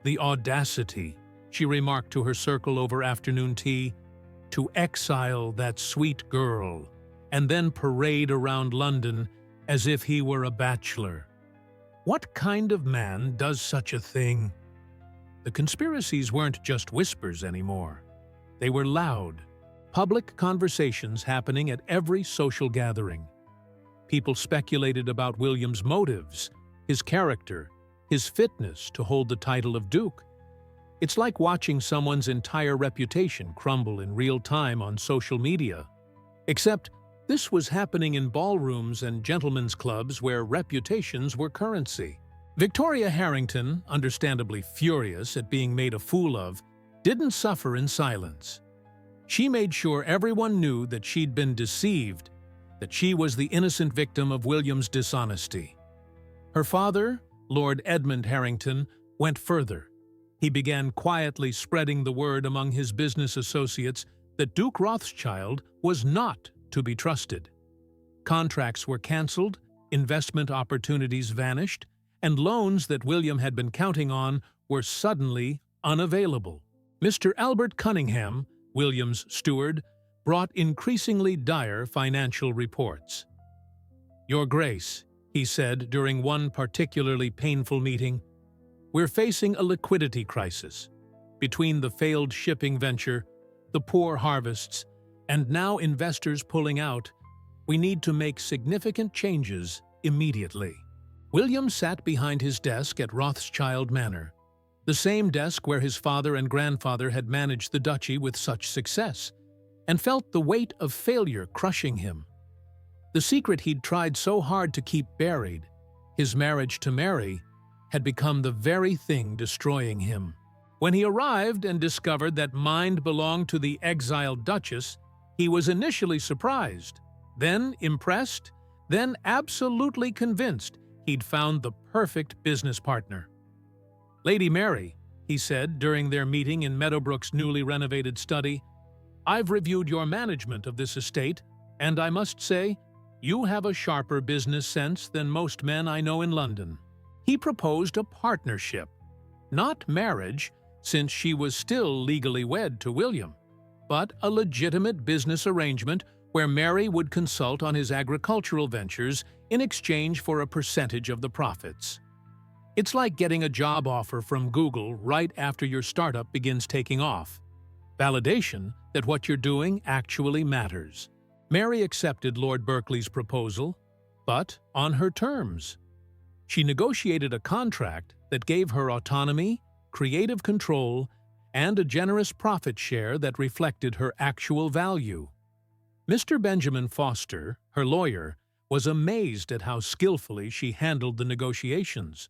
"The audacity," she remarked to her circle over afternoon tea, "to exile that sweet girl and then parade around London as if he were a bachelor. What kind of man does such a thing?" The conspiracies weren't just whispers anymore. They were loud, public conversations happening at every social gathering. People speculated about William's motives, his character, his fitness to hold the title of Duke. It's like watching someone's entire reputation crumble in real time on social media. Except this was happening in ballrooms and gentlemen's clubs where reputations were currency. Victoria Harrington, understandably furious at being made a fool of, didn't suffer in silence. She made sure everyone knew that she'd been deceived, that she was the innocent victim of William's dishonesty. Her father, Lord Edmund Harrington, went further. He began quietly spreading the word among his business associates that Duke Rothschild was not to be trusted. Contracts were cancelled, investment opportunities vanished, and loans that William had been counting on were suddenly unavailable. Mr. Albert Cunningham, William's steward, brought increasingly dire financial reports. "Your Grace," he said during one particularly painful meeting, "we're facing a liquidity crisis. Between the failed shipping venture, the poor harvests, and now investors pulling out, we need to make significant changes immediately." William sat behind his desk at Rothschild Manor, the same desk where his father and grandfather had managed the duchy with such success, and felt the weight of failure crushing him. The secret he'd tried so hard to keep buried, his marriage to Mary, had become the very thing destroying him. When he arrived and discovered that Mind belonged to the exiled Duchess, he was initially surprised, then impressed, then absolutely convinced he'd found the perfect business partner. "Lady Mary," he said during their meeting in Meadowbrook's newly renovated study, "I've reviewed your management of this estate, and I must say, you have a sharper business sense than most men I know in London." He proposed a partnership, not marriage, since she was still legally wed to William, but a legitimate business arrangement where Mary would consult on his agricultural ventures in exchange for a percentage of the profits. It's like getting a job offer from Google right after your startup begins taking off. Validation, that what you're doing actually matters. Mary accepted Lord Berkeley's proposal, but on her terms. She negotiated a contract that gave her autonomy, creative control, and a generous profit share that reflected her actual value. Mr. Benjamin Foster, her lawyer, was amazed at how skillfully she handled the negotiations.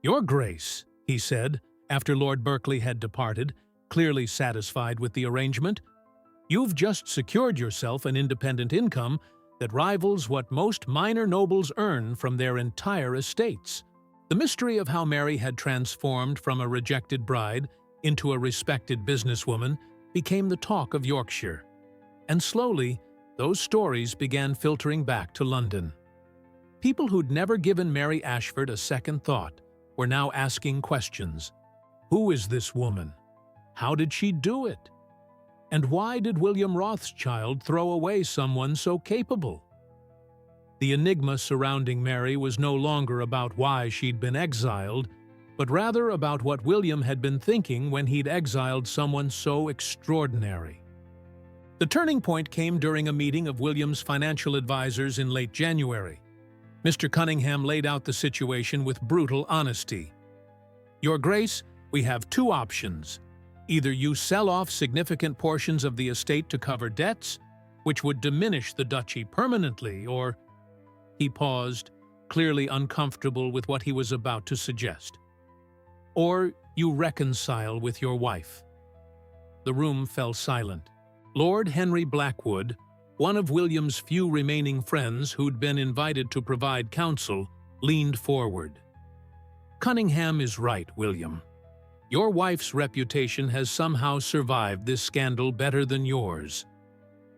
"Your Grace," he said, after Lord Berkeley had departed, clearly satisfied with the arrangement, "you've just secured yourself an independent income that rivals what most minor nobles earn from their entire estates." The mystery of how Mary had transformed from a rejected bride into a respected businesswoman became the talk of Yorkshire. And slowly, those stories began filtering back to London. People who'd never given Mary Ashford a second thought were now asking questions. Who is this woman? How did she do it? And why did William Rothschild throw away someone so capable? The enigma surrounding Mary was no longer about why she'd been exiled, but rather about what William had been thinking when he'd exiled someone so extraordinary. The turning point came during a meeting of William's financial advisors in late January. Mr. Cunningham laid out the situation with brutal honesty. "Your Grace, we have two options. Either you sell off significant portions of the estate to cover debts, which would diminish the duchy permanently, or—" He paused, clearly uncomfortable with what he was about to suggest. "Or you reconcile with your wife." The room fell silent. Lord Henry Blackwood, one of William's few remaining friends who'd been invited to provide counsel, leaned forward. "Cunningham is right, William. Your wife's reputation has somehow survived this scandal better than yours.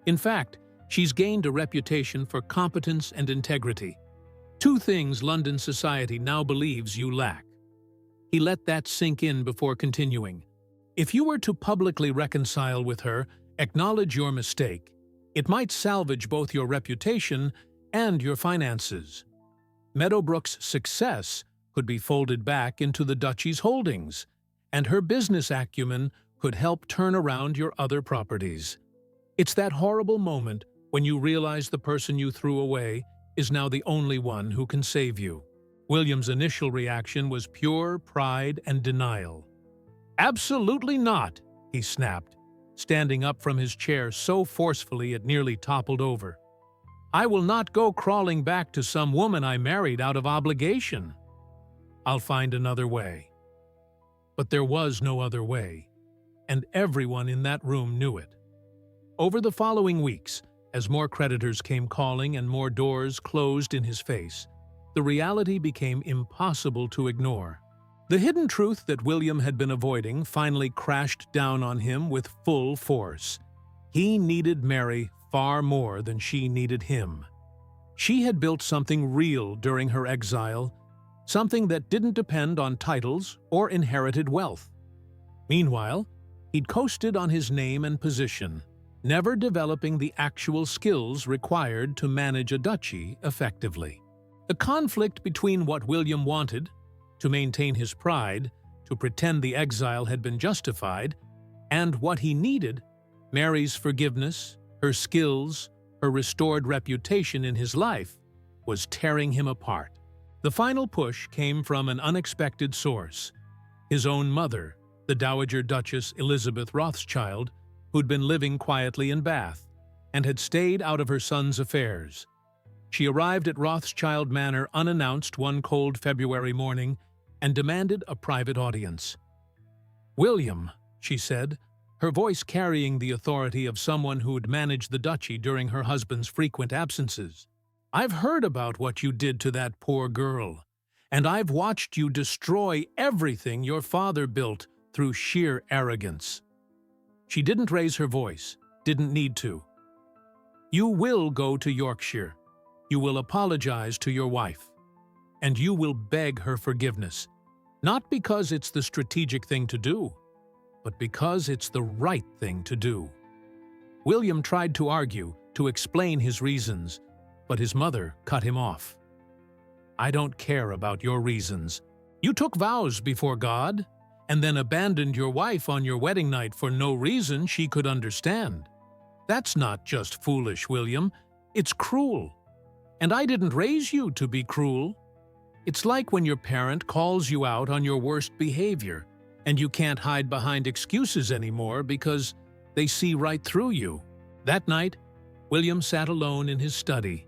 In fact, she's gained a reputation for competence and integrity, two things London society now believes you lack." He let that sink in before continuing. "If you were to publicly reconcile with her, acknowledge your mistake, it might salvage both your reputation and your finances. Meadowbrook's success could be folded back into the duchy's holdings, and her business acumen could help turn around your other properties. It's that horrible moment when you realize the person you threw away is now the only one who can save you." William's initial reaction was pure pride and denial. "Absolutely not," he snapped, standing up from his chair so forcefully it nearly toppled over. "I will not go crawling back to some woman I married out of obligation. I'll find another way." But there was no other way, and everyone in that room knew it. Over the following weeks, as more creditors came calling and more doors closed in his face, the reality became impossible to ignore. The hidden truth that William had been avoiding finally crashed down on him with full force. He needed Mary far more than she needed him. She had built something real during her exile, something that didn't depend on titles or inherited wealth. Meanwhile, he'd coasted on his name and position, never developing the actual skills required to manage a duchy effectively. The conflict between what William wanted, to maintain his pride, to pretend the exile had been justified, and what he needed, Mary's forgiveness, her skills, her restored reputation in his life, was tearing him apart. The final push came from an unexpected source: his own mother, the Dowager Duchess Elizabeth Rothschild, who'd been living quietly in Bath, and had stayed out of her son's affairs. She arrived at Rothschild Manor unannounced one cold February morning and demanded a private audience. "William," she said, her voice carrying the authority of someone who'd managed the duchy during her husband's frequent absences, "I've heard about what you did to that poor girl, and I've watched you destroy everything your father built through sheer arrogance." She didn't raise her voice, didn't need to. "You will go to Yorkshire. You will apologize to your wife, and you will beg her forgiveness, not because it's the strategic thing to do, but because it's the right thing to do." William tried to argue, to explain his reasons, but his mother cut him off. "I don't care about your reasons. You took vows before God, and then abandoned your wife on your wedding night for no reason she could understand. That's not just foolish, William. It's cruel. And I didn't raise you to be cruel. It's like when your parent calls you out on your worst behavior, and you can't hide behind excuses anymore because they see right through you. That night, William sat alone in his study,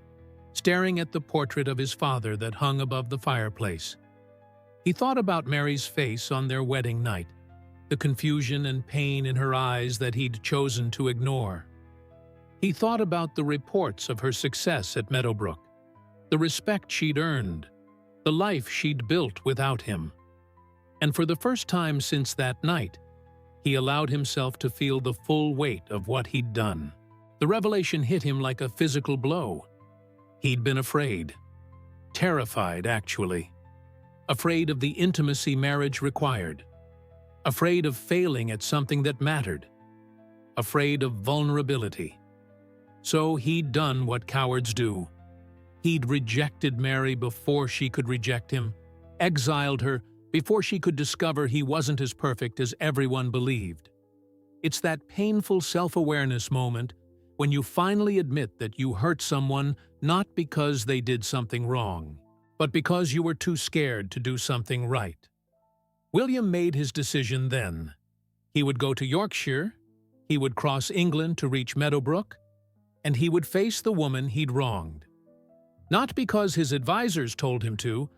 staring at the portrait of his father that hung above the fireplace. He thought about Mary's face on their wedding night, the confusion and pain in her eyes that he'd chosen to ignore. He thought about the reports of her success at Meadowbrook, the respect she'd earned, the life she'd built without him. And for the first time since that night, he allowed himself to feel the full weight of what he'd done. The revelation hit him like a physical blow. He'd been afraid. Terrified, actually. Afraid of the intimacy marriage required. Afraid of failing at something that mattered. Afraid of vulnerability. So he'd done what cowards do. He'd rejected Mary before she could reject him, exiled her before she could discover he wasn't as perfect as everyone believed. It's that painful self-awareness moment when you finally admit that you hurt someone not because they did something wrong, but because you were too scared to do something right. William made his decision then. He would go to Yorkshire, he would cross England to reach Meadowbrook, and he would face the woman he'd wronged. Not because his advisors told him to,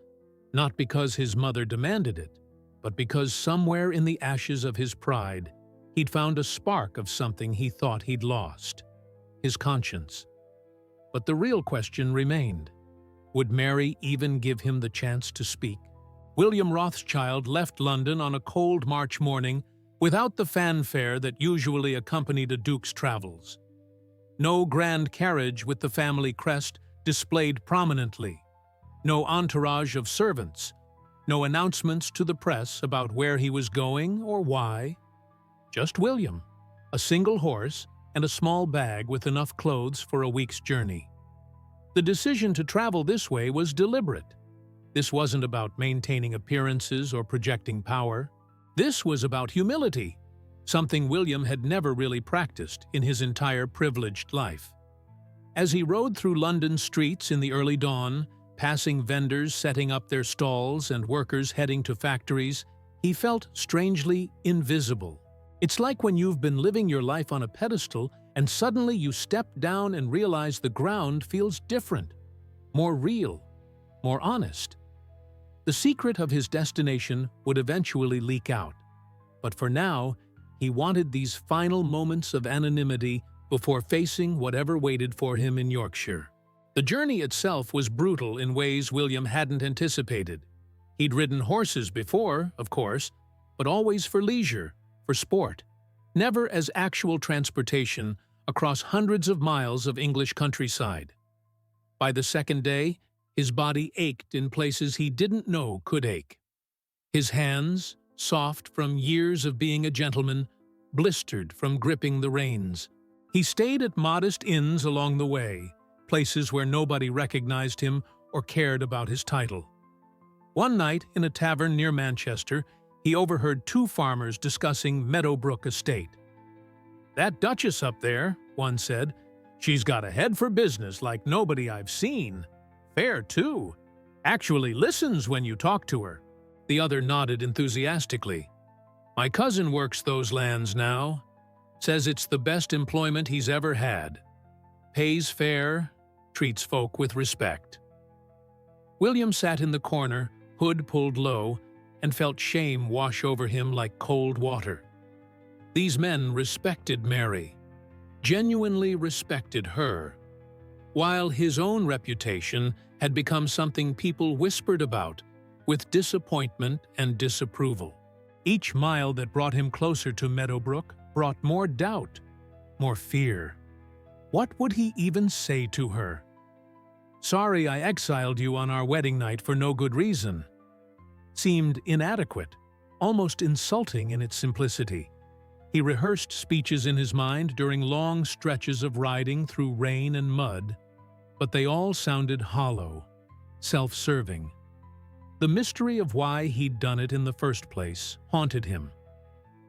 not because his mother demanded it, but because somewhere in the ashes of his pride, he'd found a spark of something he thought he'd lost: his conscience. But the real question remained. Would Mary even give him the chance to speak? William Rothschild left London on a cold March morning without the fanfare that usually accompanied a duke's travels. No grand carriage with the family crest displayed prominently. No entourage of servants. No announcements to the press about where he was going or why. Just William, a single horse, and a small bag with enough clothes for a week's journey. The decision to travel this way was deliberate. This wasn't about maintaining appearances or projecting power. This was about humility, something William had never really practiced in his entire privileged life. As he rode through London streets in the early dawn, passing vendors setting up their stalls and workers heading to factories, he felt strangely invisible. It's like when you've been living your life on a pedestal and suddenly you step down and realize the ground feels different, more real, more honest. The secret of his destination would eventually leak out, but for now, he wanted these final moments of anonymity before facing whatever waited for him in Yorkshire. The journey itself was brutal in ways William hadn't anticipated. He'd ridden horses before, of course, but always for leisure, for sport, never as actual transportation across hundreds of miles of English countryside. By the second day, his body ached in places he didn't know could ache. His hands, soft from years of being a gentleman, blistered from gripping the reins. He stayed at modest inns along the way, places where nobody recognized him or cared about his title. One night, in a tavern near Manchester, he overheard two farmers discussing Meadowbrook Estate. "That Duchess up there," one said, "she's got a head for business like nobody I've seen. Fair, too. Actually listens when you talk to her." The other nodded enthusiastically. "My cousin works those lands now. Says it's the best employment he's ever had. Pays fair, treats folk with respect." William sat in the corner, hood pulled low, and felt shame wash over him like cold water. These men respected Mary, genuinely respected her, while his own reputation had become something people whispered about with disappointment and disapproval. Each mile that brought him closer to Meadowbrook brought more doubt, more fear. What would he even say to her? "Sorry I exiled you on our wedding night for no good reason," seemed inadequate, almost insulting in its simplicity. He rehearsed speeches in his mind during long stretches of riding through rain and mud, but they all sounded hollow, self-serving. The mystery of why he'd done it in the first place haunted him,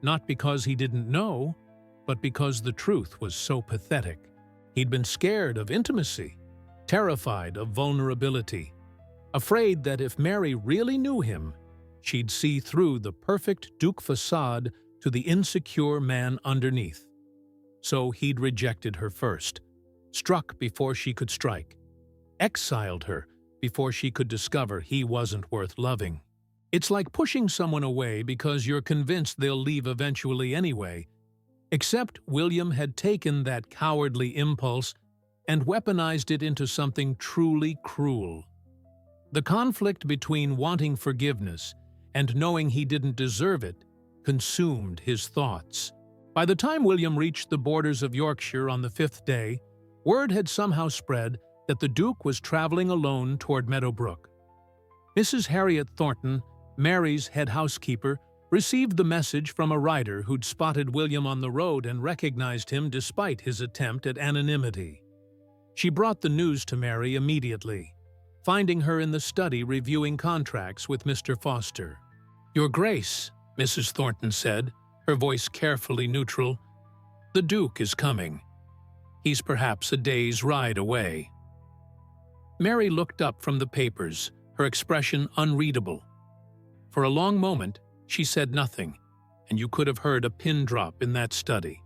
not because he didn't know, but because the truth was so pathetic. He'd been scared of intimacy, terrified of vulnerability, afraid that if Mary really knew him, she'd see through the perfect Duke facade to the insecure man underneath. So he'd rejected her first, struck before she could strike, exiled her before she could discover he wasn't worth loving. It's like pushing someone away because you're convinced they'll leave eventually anyway, except William had taken that cowardly impulse and weaponized it into something truly cruel. The conflict between wanting forgiveness and knowing he didn't deserve it consumed his thoughts. By the time William reached the borders of Yorkshire on the 5th day, word had somehow spread that the Duke was traveling alone toward Meadowbrook. Mrs. Harriet Thornton, Mary's head housekeeper, received the message from a rider who'd spotted William on the road and recognized him despite his attempt at anonymity. She brought the news to Mary immediately, finding her in the study reviewing contracts with Mr. Foster. "Your Grace," Mrs. Thornton said, her voice carefully neutral, "the Duke is coming. He's perhaps a day's ride away." Mary looked up from the papers, her expression unreadable. For a long moment, she said nothing, and you could have heard a pin drop in that study.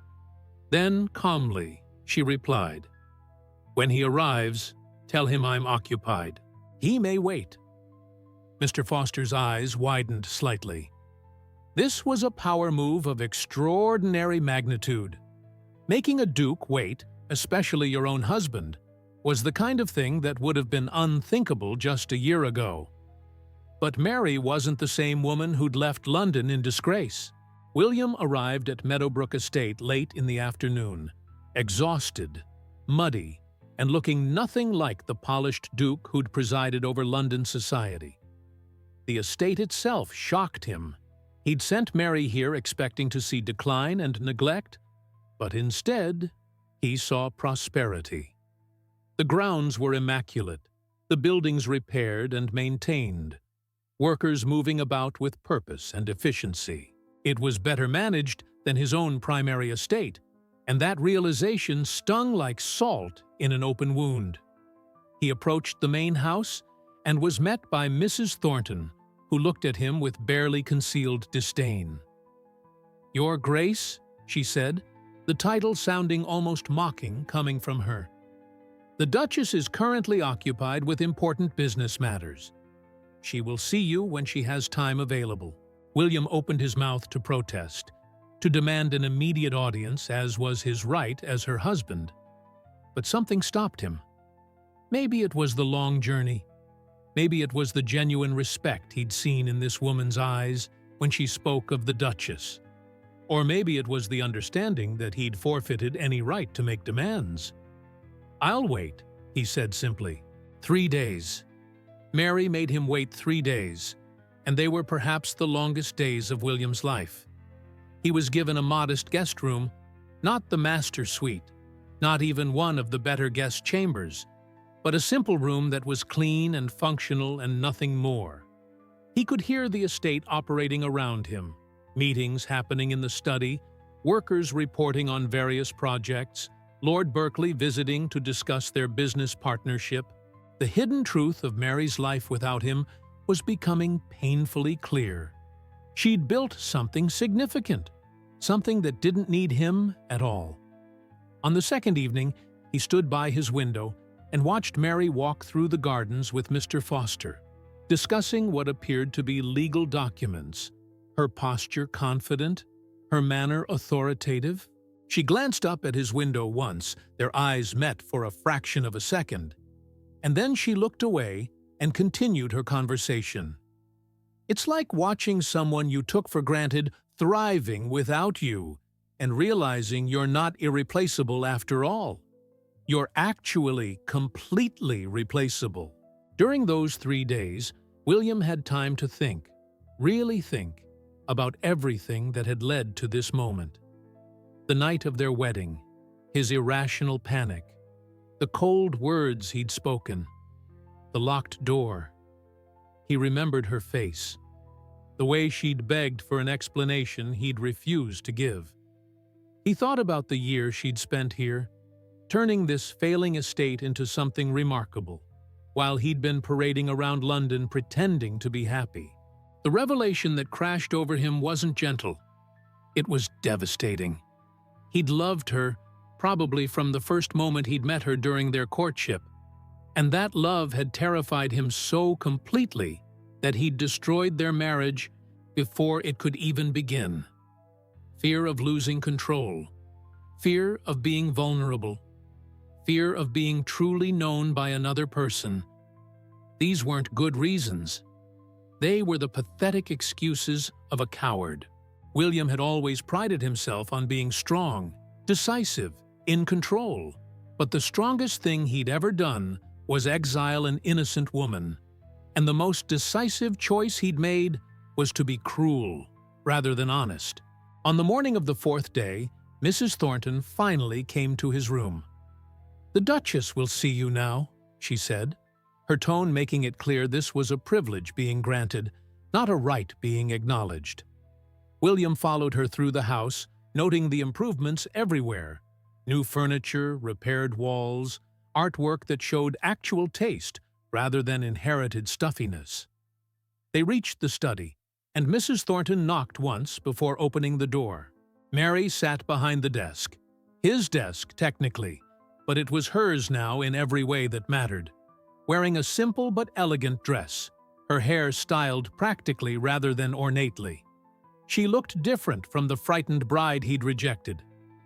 Then, calmly, she replied, "When he arrives, tell him I'm occupied. He may wait." Mr. Foster's eyes widened slightly. This was a power move of extraordinary magnitude. Making a duke wait, especially your own husband, was the kind of thing that would have been unthinkable just a year ago. But Mary wasn't the same woman who'd left London in disgrace. William arrived at Meadowbrook Estate late in the afternoon, exhausted, muddy, and looking nothing like the polished duke who'd presided over London society. The estate itself shocked him. He'd sent Mary here expecting to see decline and neglect, but instead, he saw prosperity. The grounds were immaculate, the buildings repaired and maintained, workers moving about with purpose and efficiency. It was better managed than his own primary estate, and that realization stung like salt in an open wound. He approached the main house and was met by Mrs. Thornton, who looked at him with barely concealed disdain. "Your Grace," she said, the title sounding almost mocking coming from her. "The Duchess is currently occupied with important business matters. She will see you when she has time available." William opened his mouth to protest, to demand an immediate audience, as was his right as her husband. But something stopped him. Maybe it was the long journey. Maybe it was the genuine respect he'd seen in this woman's eyes when she spoke of the Duchess. Or maybe it was the understanding that he'd forfeited any right to make demands. "I'll wait," he said simply. 3 days. Mary made him wait 3 days, and they were perhaps the longest days of William's life. He was given a modest guest room, not the master suite, not even one of the better guest chambers, but a simple room that was clean and functional and nothing more. He could hear the estate operating around him, meetings happening in the study, workers reporting on various projects, Lord Berkeley visiting to discuss their business partnership. The hidden truth of Mary's life without him was becoming painfully clear. She'd built something significant, something that didn't need him at all. On the second evening, he stood by his window and watched Mary walk through the gardens with Mr. Foster, discussing what appeared to be legal documents, her posture confident, her manner authoritative. She glanced up at his window once, their eyes met for a fraction of a second, and then she looked away and continued her conversation. It's like watching someone you took for granted thriving without you and realizing you're not irreplaceable after all. You're actually completely replaceable. During those 3 days, William had time to think, really think, about everything that had led to this moment. The night of their wedding, his irrational panic, the cold words he'd spoken, the locked door. He remembered her face, the way she'd begged for an explanation he'd refused to give. He thought about the year she'd spent here, turning this failing estate into something remarkable, while he'd been parading around London pretending to be happy. The revelation that crashed over him wasn't gentle. It was devastating. He'd loved her, probably from the first moment he'd met her during their courtship, and that love had terrified him so completely that he'd destroyed their marriage before it could even begin. Fear of losing control, fear of being vulnerable, fear of being truly known by another person. These weren't good reasons. They were the pathetic excuses of a coward. William had always prided himself on being strong, decisive, in control. But the strongest thing he'd ever done was exile an innocent woman. And the most decisive choice he'd made was to be cruel, rather than honest. On the morning of the fourth day, Mrs. Thornton finally came to his room. "The Duchess will see you now," she said, her tone making it clear this was a privilege being granted, not a right being acknowledged. William followed her through the house, noting the improvements everywhere: new furniture, repaired walls, artwork that showed actual taste rather than inherited stuffiness. They reached the study, and Mrs. Thornton knocked once before opening the door. Mary sat behind the desk. His desk, technically, but it was hers now in every way that mattered. Wearing a simple but elegant dress, her hair styled practically rather than ornately. She looked different from the frightened bride he'd rejected.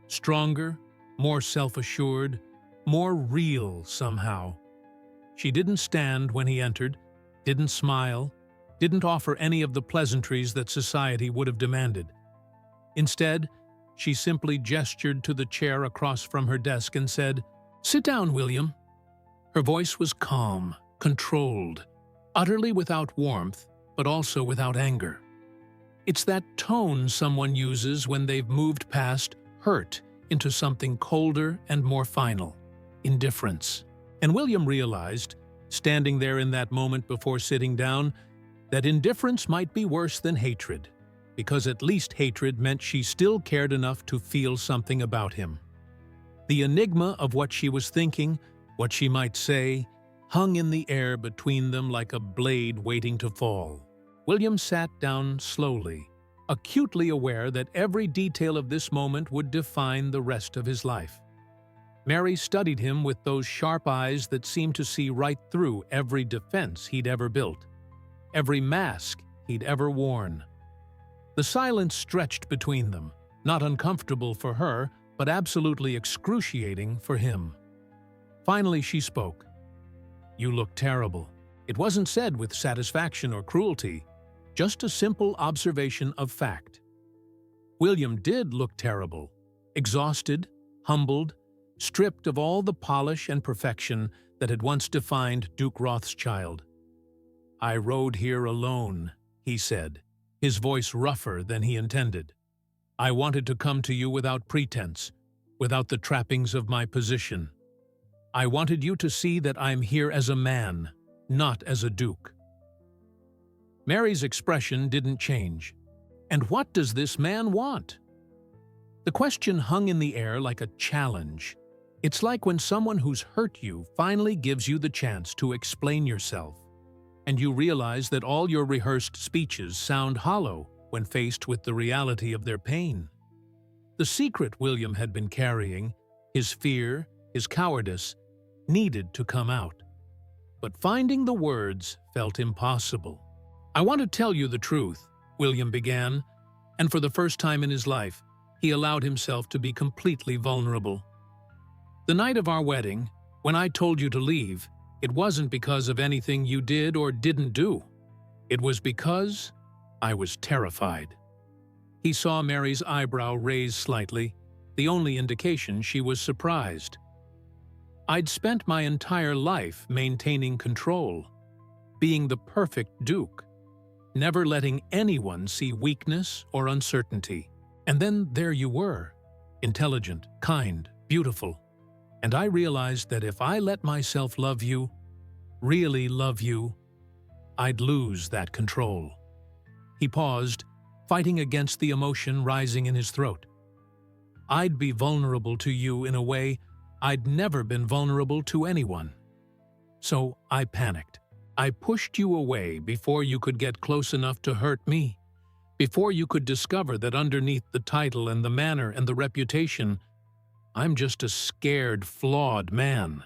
Stronger, more self-assured, more real somehow. She didn't stand when he entered, didn't smile, didn't offer any of the pleasantries that society would have demanded. Instead, she simply gestured to the chair across from her desk and said, "Sit down, William." Her voice was calm, controlled, utterly without warmth, but also without anger. It's that tone someone uses when they've moved past hurt into something colder and more final, indifference. And William realized, standing there in that moment before sitting down, that indifference might be worse than hatred, because at least hatred meant she still cared enough to feel something about him. The enigma of what she was thinking, what she might say, hung in the air between them like a blade waiting to fall. William sat down slowly, acutely aware that every detail of this moment would define the rest of his life. Mary studied him with those sharp eyes that seemed to see right through every defense he'd ever built, every mask he'd ever worn. The silence stretched between them, not uncomfortable for her, but absolutely excruciating for him. Finally she spoke. "You look terrible." It wasn't said with satisfaction or cruelty, just a simple observation of fact. William did look terrible, exhausted, humbled, stripped of all the polish and perfection that had once defined Duke Rothschild. "I rode here alone," he said, his voice rougher than he intended. "I wanted to come to you without pretense, without the trappings of my position. I wanted you to see that I'm here as a man, not as a duke." Mary's expression didn't change. And what does this man want? The question hung in the air like a challenge. It's like when someone who's hurt you finally gives you the chance to explain yourself, and you realize that all your rehearsed speeches sound hollow when faced with the reality of their pain. The secret William had been carrying, his fear, his cowardice, needed to come out. But finding the words felt impossible. "I want to tell you the truth," William began, and for the first time in his life, he allowed himself to be completely vulnerable. "The night of our wedding, when I told you to leave, it wasn't because of anything you did or didn't do. It was because I was terrified." He saw Mary's eyebrow raise slightly, the only indication she was surprised. "I'd spent my entire life maintaining control, being the perfect duke, never letting anyone see weakness or uncertainty. And then there you were, intelligent, kind, beautiful. And I realized that if I let myself love you, really love you, I'd lose that control. He paused, fighting against the emotion rising in his throat. I'd be vulnerable to you in a way I'd never been vulnerable to anyone. So I panicked. I pushed you away before you could get close enough to hurt me, before you could discover that underneath the title and the manner and the reputation, I'm just a scared, flawed man.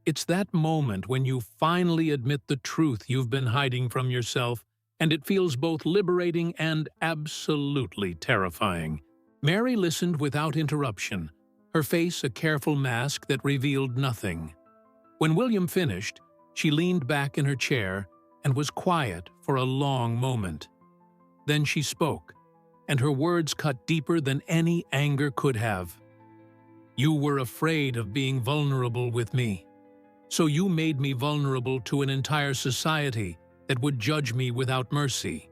It's that moment when you finally admit the truth you've been hiding from yourself, and it feels both liberating and absolutely terrifying. Mary listened without interruption, her face a careful mask that revealed nothing. When William finished, she leaned back in her chair and was quiet for a long moment. Then she spoke, and her words cut deeper than any anger could have. You were afraid of being vulnerable with me, so you made me vulnerable to an entire society that would judge me without mercy.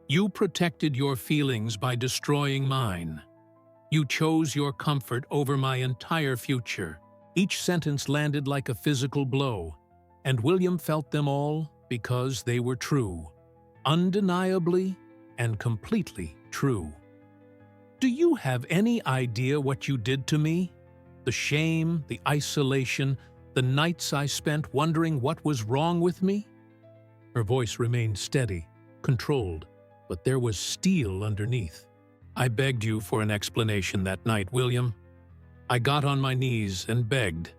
You protected your feelings by destroying mine. You chose your comfort over my entire future. Each sentence landed like a physical blow, and William felt them all because they were true. Undeniably and completely true. Do you have any idea what you did to me? The shame, the isolation, the nights I spent wondering what was wrong with me? Her voice remained steady, controlled, but there was steel underneath. I begged you for an explanation that night, William. I got on my knees and begged,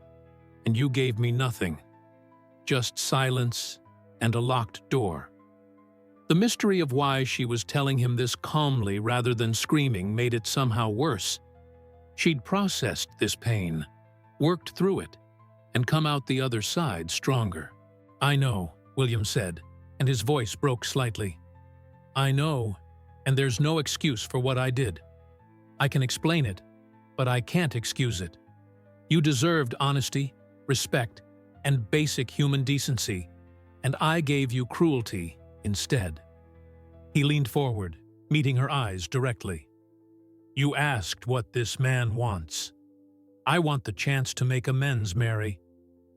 and you gave me nothing. Just silence and a locked door. The mystery of why she was telling him this calmly rather than screaming made it somehow worse. She'd processed this pain, worked through it, and come out the other side stronger. I know, William said, and his voice broke slightly. I know, and there's no excuse for what I did. I can explain it, but I can't excuse it. You deserved honesty, respect, and basic human decency, and I gave you cruelty instead. He leaned forward, meeting her eyes directly. You asked what this man wants. I want the chance to make amends, Mary.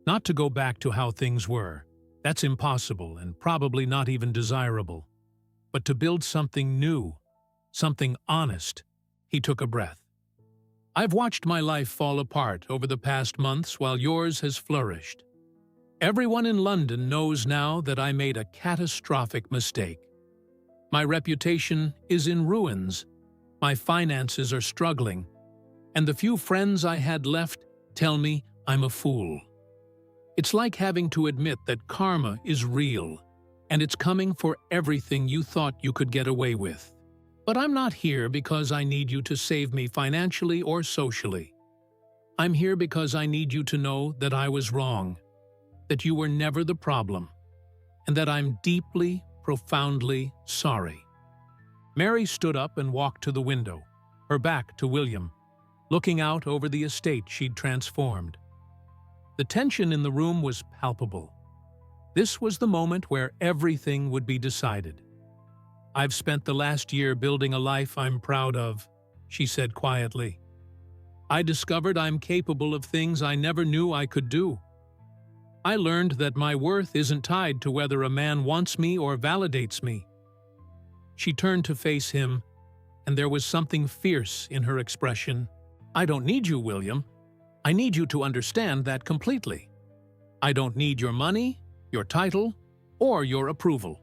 Not to go back to how things were. That's impossible and probably not even desirable. But to build something new, something honest. He took a breath. I've watched my life fall apart over the past months while yours has flourished. Everyone in London knows now that I made a catastrophic mistake. My reputation is in ruins, my finances are struggling, and the few friends I had left tell me I'm a fool. It's like having to admit that karma is real, and it's coming for everything you thought you could get away with. But I'm not here because I need you to save me financially or socially. I'm here because I need you to know that I was wrong, that you were never the problem, and that I'm deeply, profoundly sorry. Mary stood up and walked to the window, her back to William, looking out over the estate she'd transformed. The tension in the room was palpable. This was the moment where everything would be decided. I've spent the last year building a life I'm proud of, she said quietly. I discovered I'm capable of things I never knew I could do. I learned that my worth isn't tied to whether a man wants me or validates me. She turned to face him, and there was something fierce in her expression. I don't need you, William. I need you to understand that completely. I don't need your money, your title, or your approval.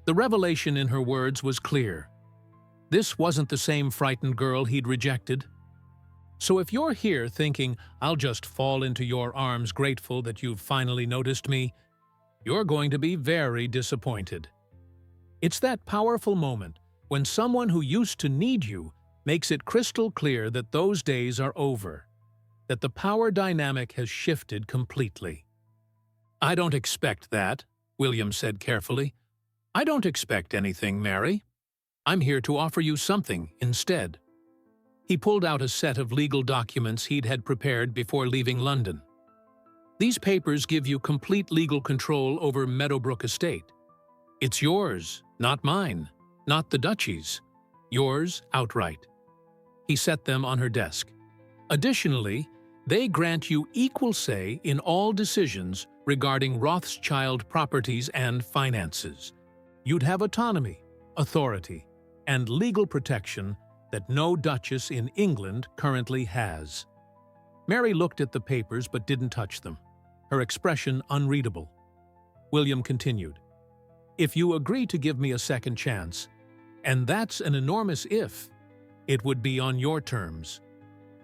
The revelation in her words was clear. This wasn't the same frightened girl he'd rejected. So if you're here thinking, I'll just fall into your arms grateful that you've finally noticed me, you're going to be very disappointed. It's that powerful moment when someone who used to need you makes it crystal clear that those days are over, that the power dynamic has shifted completely. I don't expect that, William said carefully. I don't expect anything, Mary. I'm here to offer you something instead. He pulled out a set of legal documents he'd had prepared before leaving London. These papers give you complete legal control over Meadowbrook Estate. It's yours, not mine, not the duchy's. Yours outright. He set them on her desk. Additionally, They grant you equal say in all decisions regarding Rothschild properties and finances. You'd have autonomy, authority, and legal protection that no duchess in England currently has. Mary looked at the papers but didn't touch them, her expression unreadable. William continued, "If you agree to give me a second chance, and that's an enormous if, it would be on your terms.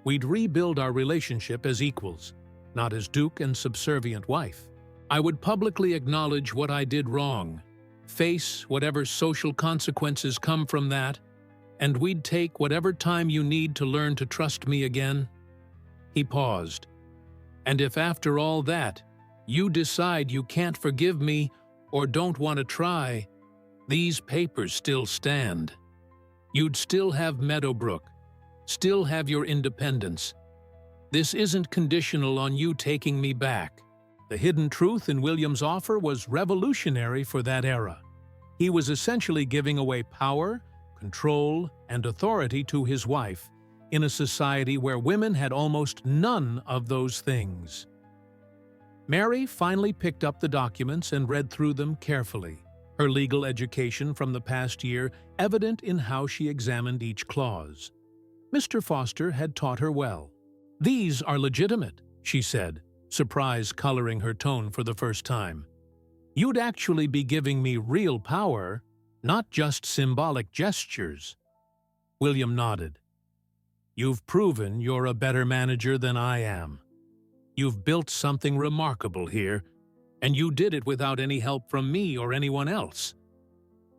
We'd rebuild our relationship as equals, not as duke and subservient wife. I would publicly acknowledge what I did wrong, face whatever social consequences come from that, and we'd take whatever time you need to learn to trust me again." He paused. "And if after all that, you decide you can't forgive me or don't want to try, these papers still stand. You'd still have Meadowbrook, still have your independence. This isn't conditional on you taking me back." The hidden truth in William's offer was revolutionary for that era. He was essentially giving away power, control, and authority to his wife in a society where women had almost none of those things. Mary finally picked up the documents and read through them carefully, her legal education from the past year evident in how she examined each clause. Mr. Foster had taught her well. "These are legitimate," she said, surprise coloring her tone for the first time. "You'd actually be giving me real power, not just symbolic gestures." William nodded. "You've proven you're a better manager than I am. You've built something remarkable here, and you did it without any help from me or anyone else.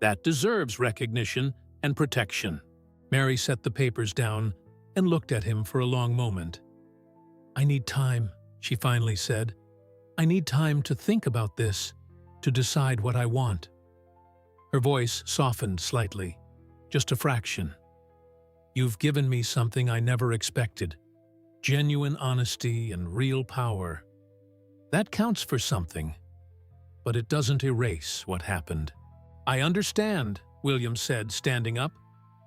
That deserves recognition and protection." Mary set the papers down and looked at him for a long moment. "I need time," she finally said. "I need time to think about this, to decide what I want." Her voice softened slightly, just a fraction. "You've given me something I never expected. Genuine honesty and real power. That counts for something, but it doesn't erase what happened." "I understand," William said, standing up.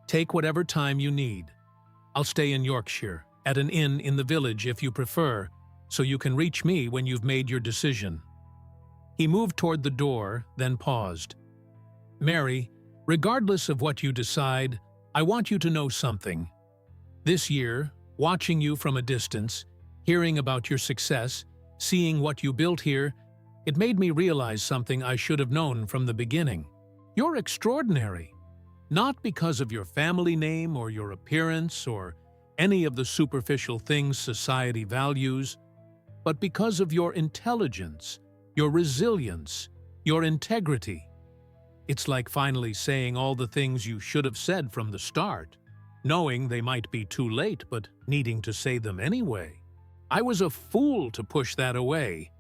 "Take whatever time you need. I'll stay in Yorkshire, at an inn in the village if you prefer, so you can reach me when you've made your decision." He moved toward the door, then paused. "Mary, regardless of what you decide, I want you to know something. This year, watching you from a distance, hearing about your success, seeing what you built here, it made me realize something I should have known from the beginning. You're extraordinary. Not because of your family name or your appearance or any of the superficial things society values, but because of your intelligence, your resilience, your integrity. It's like finally saying all the things you should have said from the start, knowing they might be too late but needing to say them anyway. I was a fool to push that away,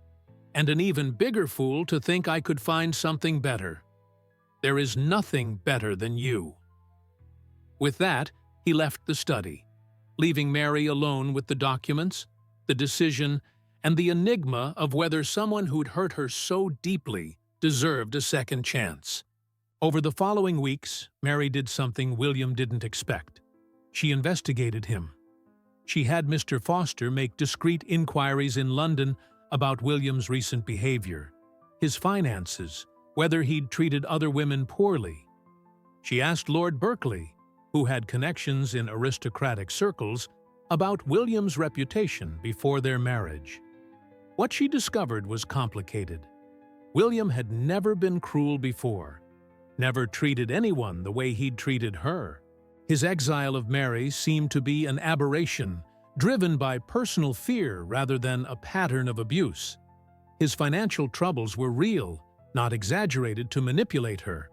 and an even bigger fool to think I could find something better. There is nothing better than you." With that, he left the study, leaving Mary alone with the documents, the decision, and the enigma of whether someone who'd hurt her so deeply deserved a second chance. Over the following weeks, Mary did something William didn't expect. She investigated him. She had Mr. Foster make discreet inquiries in London about William's recent behavior, his finances, whether he'd treated other women poorly. She asked Lord Berkeley, who had connections in aristocratic circles, about William's reputation before their marriage. What she discovered was complicated. William had never been cruel before, never treated anyone the way he'd treated her. His exile of Mary seemed to be an aberration, driven by personal fear rather than a pattern of abuse. His financial troubles were real, not exaggerated to manipulate her.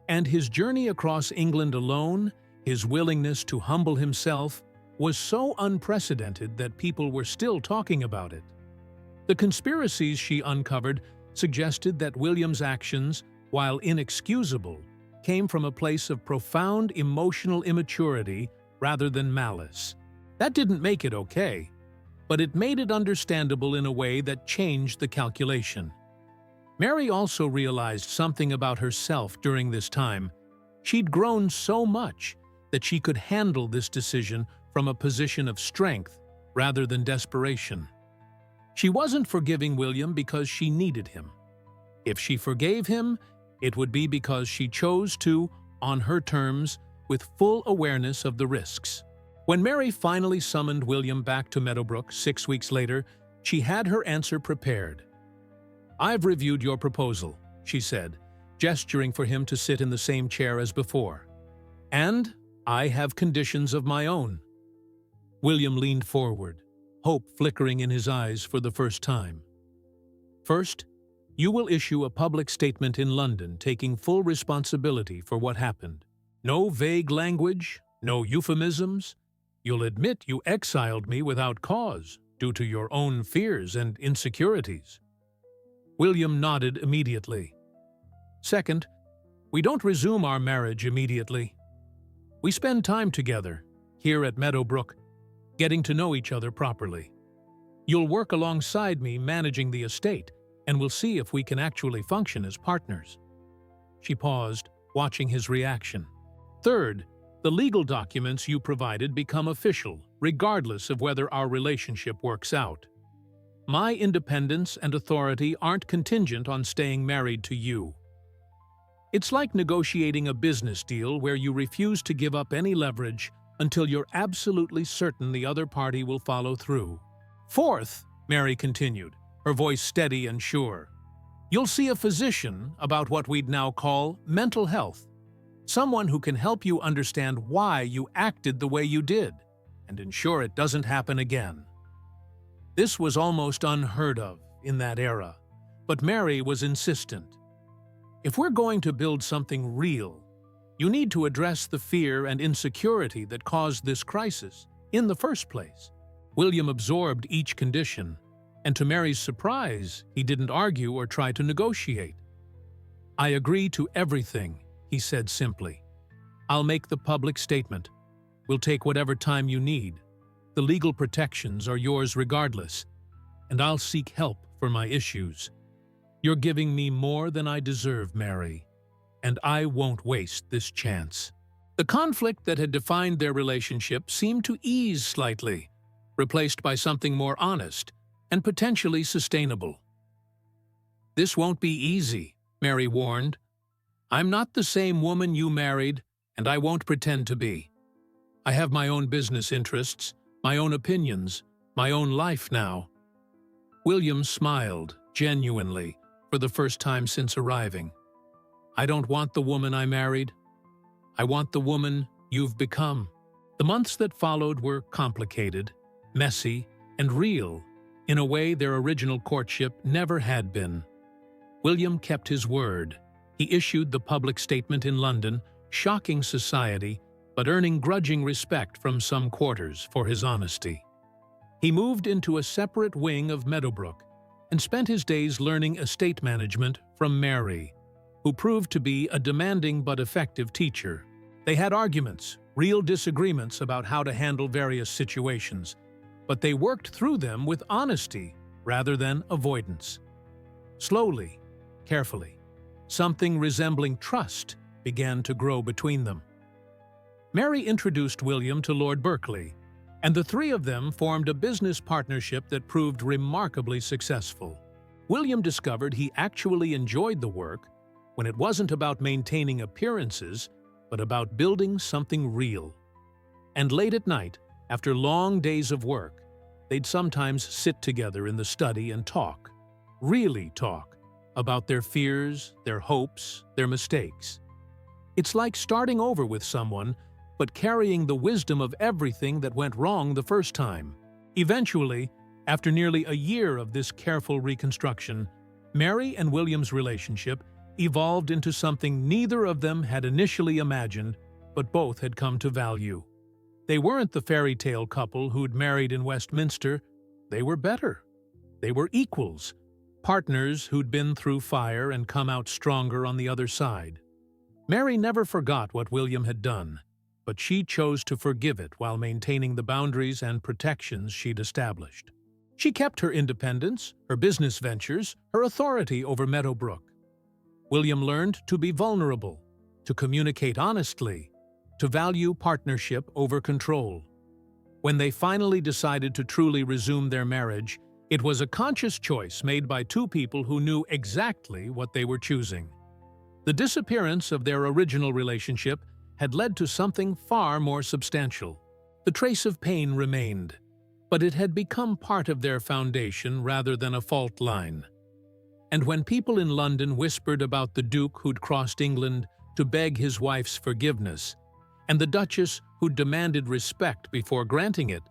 And his journey across England alone, his willingness to humble himself, was so unprecedented that people were still talking about it. The conspiracies she uncovered suggested that William's actions, while inexcusable, came from a place of profound emotional immaturity rather than malice. That didn't make it okay, but it made it understandable in a way that changed the calculation. Mary also realized something about herself during this time. She'd grown so much that she could handle this decision from a position of strength rather than desperation. She wasn't forgiving William because she needed him. If she forgave him, it would be because she chose to, on her terms, with full awareness of the risks. When Mary finally summoned William back to Meadowbrook 6 weeks later, she had her answer prepared. "I've reviewed your proposal," she said, gesturing for him to sit in the same chair as before. "And I have conditions of my own." William leaned forward, hope flickering in his eyes for the first time. "First, you will issue a public statement in London taking full responsibility for what happened. No vague language, no euphemisms. You'll admit you exiled me without cause, due to your own fears and insecurities." William nodded immediately. "Second, we don't resume our marriage immediately. We spend time together, here at Meadowbrook, getting to know each other properly. You'll work alongside me managing the estate, and we'll see if we can actually function as partners." She paused, watching his reaction. "Third, the legal documents you provided become official, regardless of whether our relationship works out. My independence and authority aren't contingent on staying married to you. It's like negotiating a business deal where you refuse to give up any leverage until you're absolutely certain the other party will follow through. Fourth," Mary continued, her voice steady and sure, "you'll see a physician about what we'd now call mental health. Someone who can help you understand why you acted the way you did and ensure it doesn't happen again." This was almost unheard of in that era, but Mary was insistent. "If we're going to build something real, you need to address the fear and insecurity that caused this crisis in the first place." William absorbed each condition, and to Mary's surprise, he didn't argue or try to negotiate. "I agree to everything," he said simply. "I'll make the public statement. We'll take whatever time you need. The legal protections are yours regardless, and I'll seek help for my issues. You're giving me more than I deserve, Mary, and I won't waste this chance." The conflict that had defined their relationship seemed to ease slightly, replaced by something more honest and potentially sustainable. "This won't be easy," Mary warned. "I'm not the same woman you married, and I won't pretend to be. I have my own business interests, my own opinions, my own life now." William smiled, genuinely, for the first time since arriving. "I don't want the woman I married. I want the woman you've become." The months that followed were complicated, messy, and real, in a way their original courtship never had been. William kept his word. He issued the public statement in London, shocking society, but earning grudging respect from some quarters for his honesty. He moved into a separate wing of Meadowbrook and spent his days learning estate management from Mary, who proved to be a demanding but effective teacher. They had arguments, real disagreements about how to handle various situations, but they worked through them with honesty rather than avoidance. Slowly, carefully, something resembling trust began to grow between them. Mary introduced William to Lord Berkeley, and the three of them formed a business partnership that proved remarkably successful. William discovered he actually enjoyed the work when it wasn't about maintaining appearances, but about building something real. And late at night, after long days of work, they'd sometimes sit together in the study and talk, really talk, about their fears, their hopes, their mistakes. It's like starting over with someone, but carrying the wisdom of everything that went wrong the first time. Eventually, after nearly a year of this careful reconstruction, Mary and William's relationship evolved into something neither of them had initially imagined, but both had come to value. They weren't the fairy tale couple who'd married in Westminster. They were better. They were equals, partners who'd been through fire and come out stronger on the other side. Mary never forgot what William had done, but she chose to forgive it while maintaining the boundaries and protections she'd established. She kept her independence, her business ventures, her authority over Meadowbrook. William learned to be vulnerable, to communicate honestly, to value partnership over control. When they finally decided to truly resume their marriage, it was a conscious choice made by two people who knew exactly what they were choosing. The disappearance of their original relationship had led to something far more substantial. The trace of pain remained, but it had become part of their foundation rather than a fault line. And when people in London whispered about the Duke who'd crossed England to beg his wife's forgiveness, and the Duchess who demanded respect before granting it,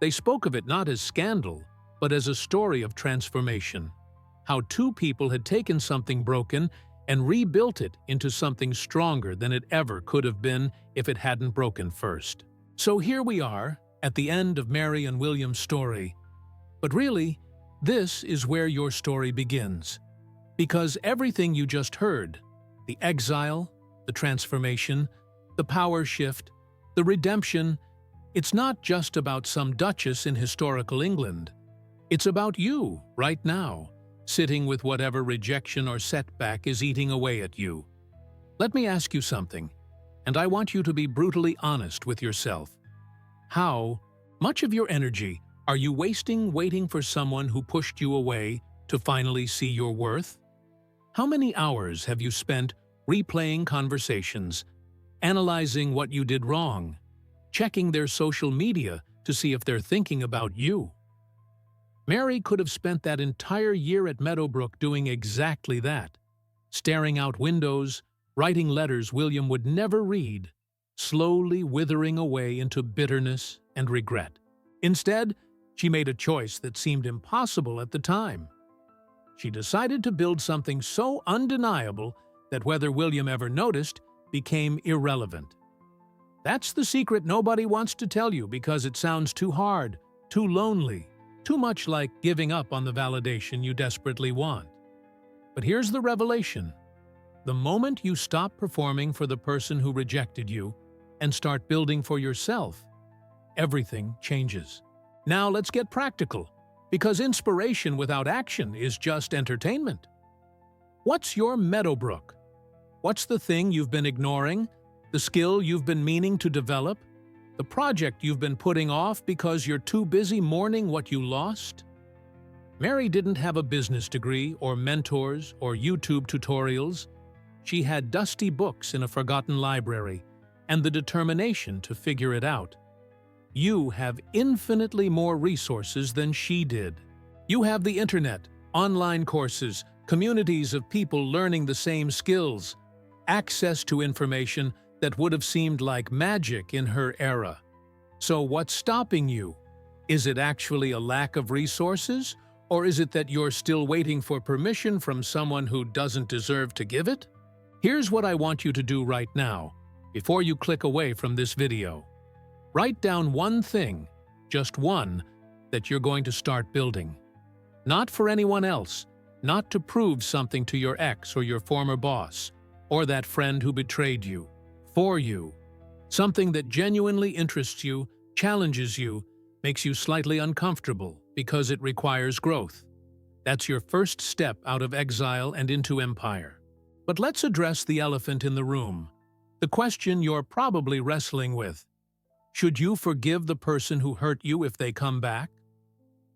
they spoke of it not as scandal, but as a story of transformation. How two people had taken something broken and rebuilt it into something stronger than it ever could have been if it hadn't broken first. So here we are, at the end of Mary and William's story. But really, this is where your story begins. Because everything you just heard, the exile, the transformation, the power shift, the redemption, it's not just about some duchess in historical England. It's about you, right now, sitting with whatever rejection or setback is eating away at you. Let me ask you something, and I want you to be brutally honest with yourself. How much of your energy are you wasting waiting for someone who pushed you away to finally see your worth? How many hours have you spent replaying conversations, analyzing what you did wrong, checking their social media to see if they're thinking about you? Mary could have spent that entire year at Meadowbrook doing exactly that, staring out windows, writing letters William would never read, slowly withering away into bitterness and regret. Instead, she made a choice that seemed impossible at the time. She decided to build something so undeniable that whether William ever noticed became irrelevant. That's the secret nobody wants to tell you because it sounds too hard, too lonely, too much like giving up on the validation you desperately want. But here's the revelation. The moment you stop performing for the person who rejected you and start building for yourself, everything changes. Now let's get practical, because inspiration without action is just entertainment. What's your Meadowbrook? What's the thing you've been ignoring, the skill you've been meaning to develop, the project you've been putting off because you're too busy mourning what you lost? Mary didn't have a business degree or mentors or YouTube tutorials. She had dusty books in a forgotten library and the determination to figure it out. You have infinitely more resources than she did. You have the internet, online courses, communities of people learning the same skills, access to information that would have seemed like magic in her era. So what's stopping you? Is it actually a lack of resources? Or is it that you're still waiting for permission from someone who doesn't deserve to give it? Here's what I want you to do right now, before you click away from this video. Write down one thing, just one, that you're going to start building. Not for anyone else, not to prove something to your ex or your former boss, or that friend who betrayed you. For you. Something that genuinely interests you, challenges you, makes you slightly uncomfortable because it requires growth. That's your first step out of exile and into empire. But let's address the elephant in the room. The question you're probably wrestling with. Should you forgive the person who hurt you if they come back?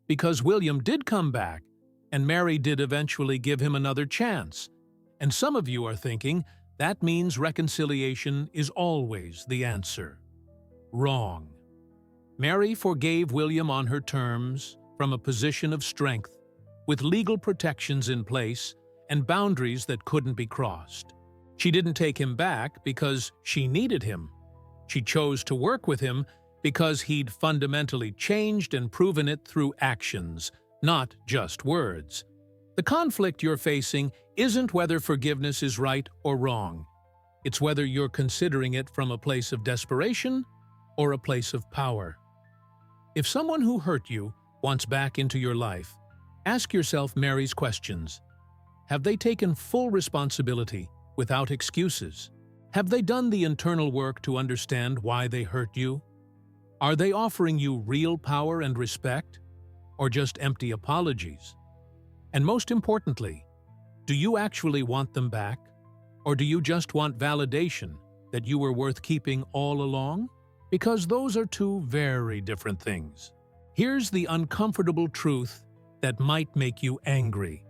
Because William did come back, and Mary did eventually give him another chance. And some of you are thinking, that means reconciliation is always the answer. Wrong. Mary forgave William on her terms, from a position of strength, with legal protections in place and boundaries that couldn't be crossed. She didn't take him back because she needed him. She chose to work with him because he'd fundamentally changed and proven it through actions, not just words. The conflict you're facing isn't whether forgiveness is right or wrong. It's whether you're considering it from a place of desperation or a place of power. If someone who hurt you wants back into your life, ask yourself Mary's questions. Have they taken full responsibility without excuses? Have they done the internal work to understand why they hurt you? Are they offering you real power and respect, or just empty apologies? And most importantly, do you actually want them back? Or do you just want validation that you were worth keeping all along? because those are two very different things. Here's the uncomfortable truth that might make you angry.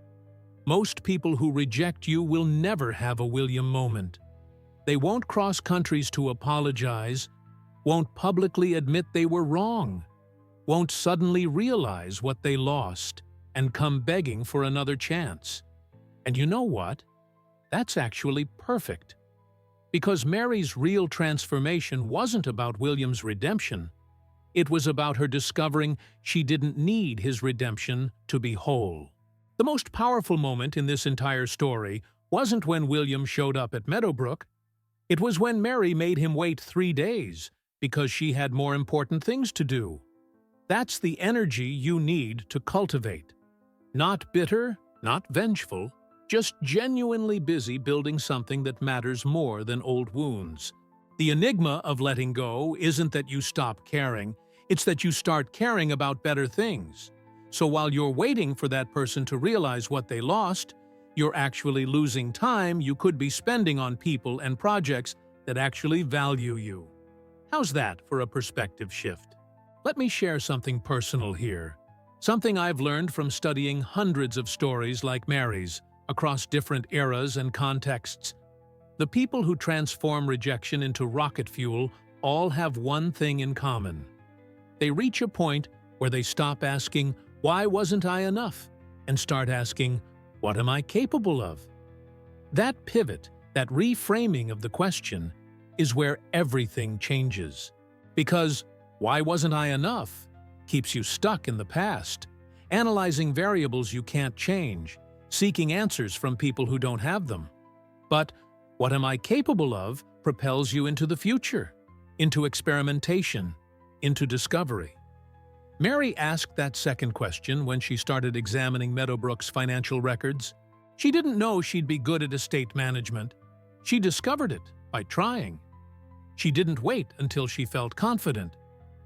Most people who reject you will never have a William moment. They won't cross countries to apologize, won't publicly admit they were wrong, won't suddenly realize what they lost and come begging for another chance. And you know what? That's actually perfect. Because Mary's real transformation wasn't about William's redemption. It was about her discovering she didn't need his redemption to be whole. The most powerful moment in this entire story wasn't when William showed up at Meadowbrook. It was when Mary made him wait 3 days because she had more important things to do. That's the energy you need to cultivate. Not bitter, not vengeful, just genuinely busy building something that matters more than old wounds. The enigma of letting go isn't that you stop caring, it's that you start caring about better things. So while you're waiting for that person to realize what they lost, you're actually losing time you could be spending on people and projects that actually value you. How's that for a perspective shift? Let me share something personal here. Something I've learned from studying hundreds of stories like Mary's across different eras and contexts. The people who transform rejection into rocket fuel all have one thing in common. They reach a point where they stop asking, "Why wasn't I enough?" and start asking, "What am I capable of?" That pivot, that reframing of the question, is where everything changes. Because "why wasn't I enough?" keeps you stuck in the past, analyzing variables you can't change, seeking answers from people who don't have them. But "what am I capable of?" propels you into the future, into experimentation, into discovery. Mary asked that second question when she started examining Meadowbrook's financial records. She didn't know she'd be good at estate management. She discovered it by trying. She didn't wait until she felt confident.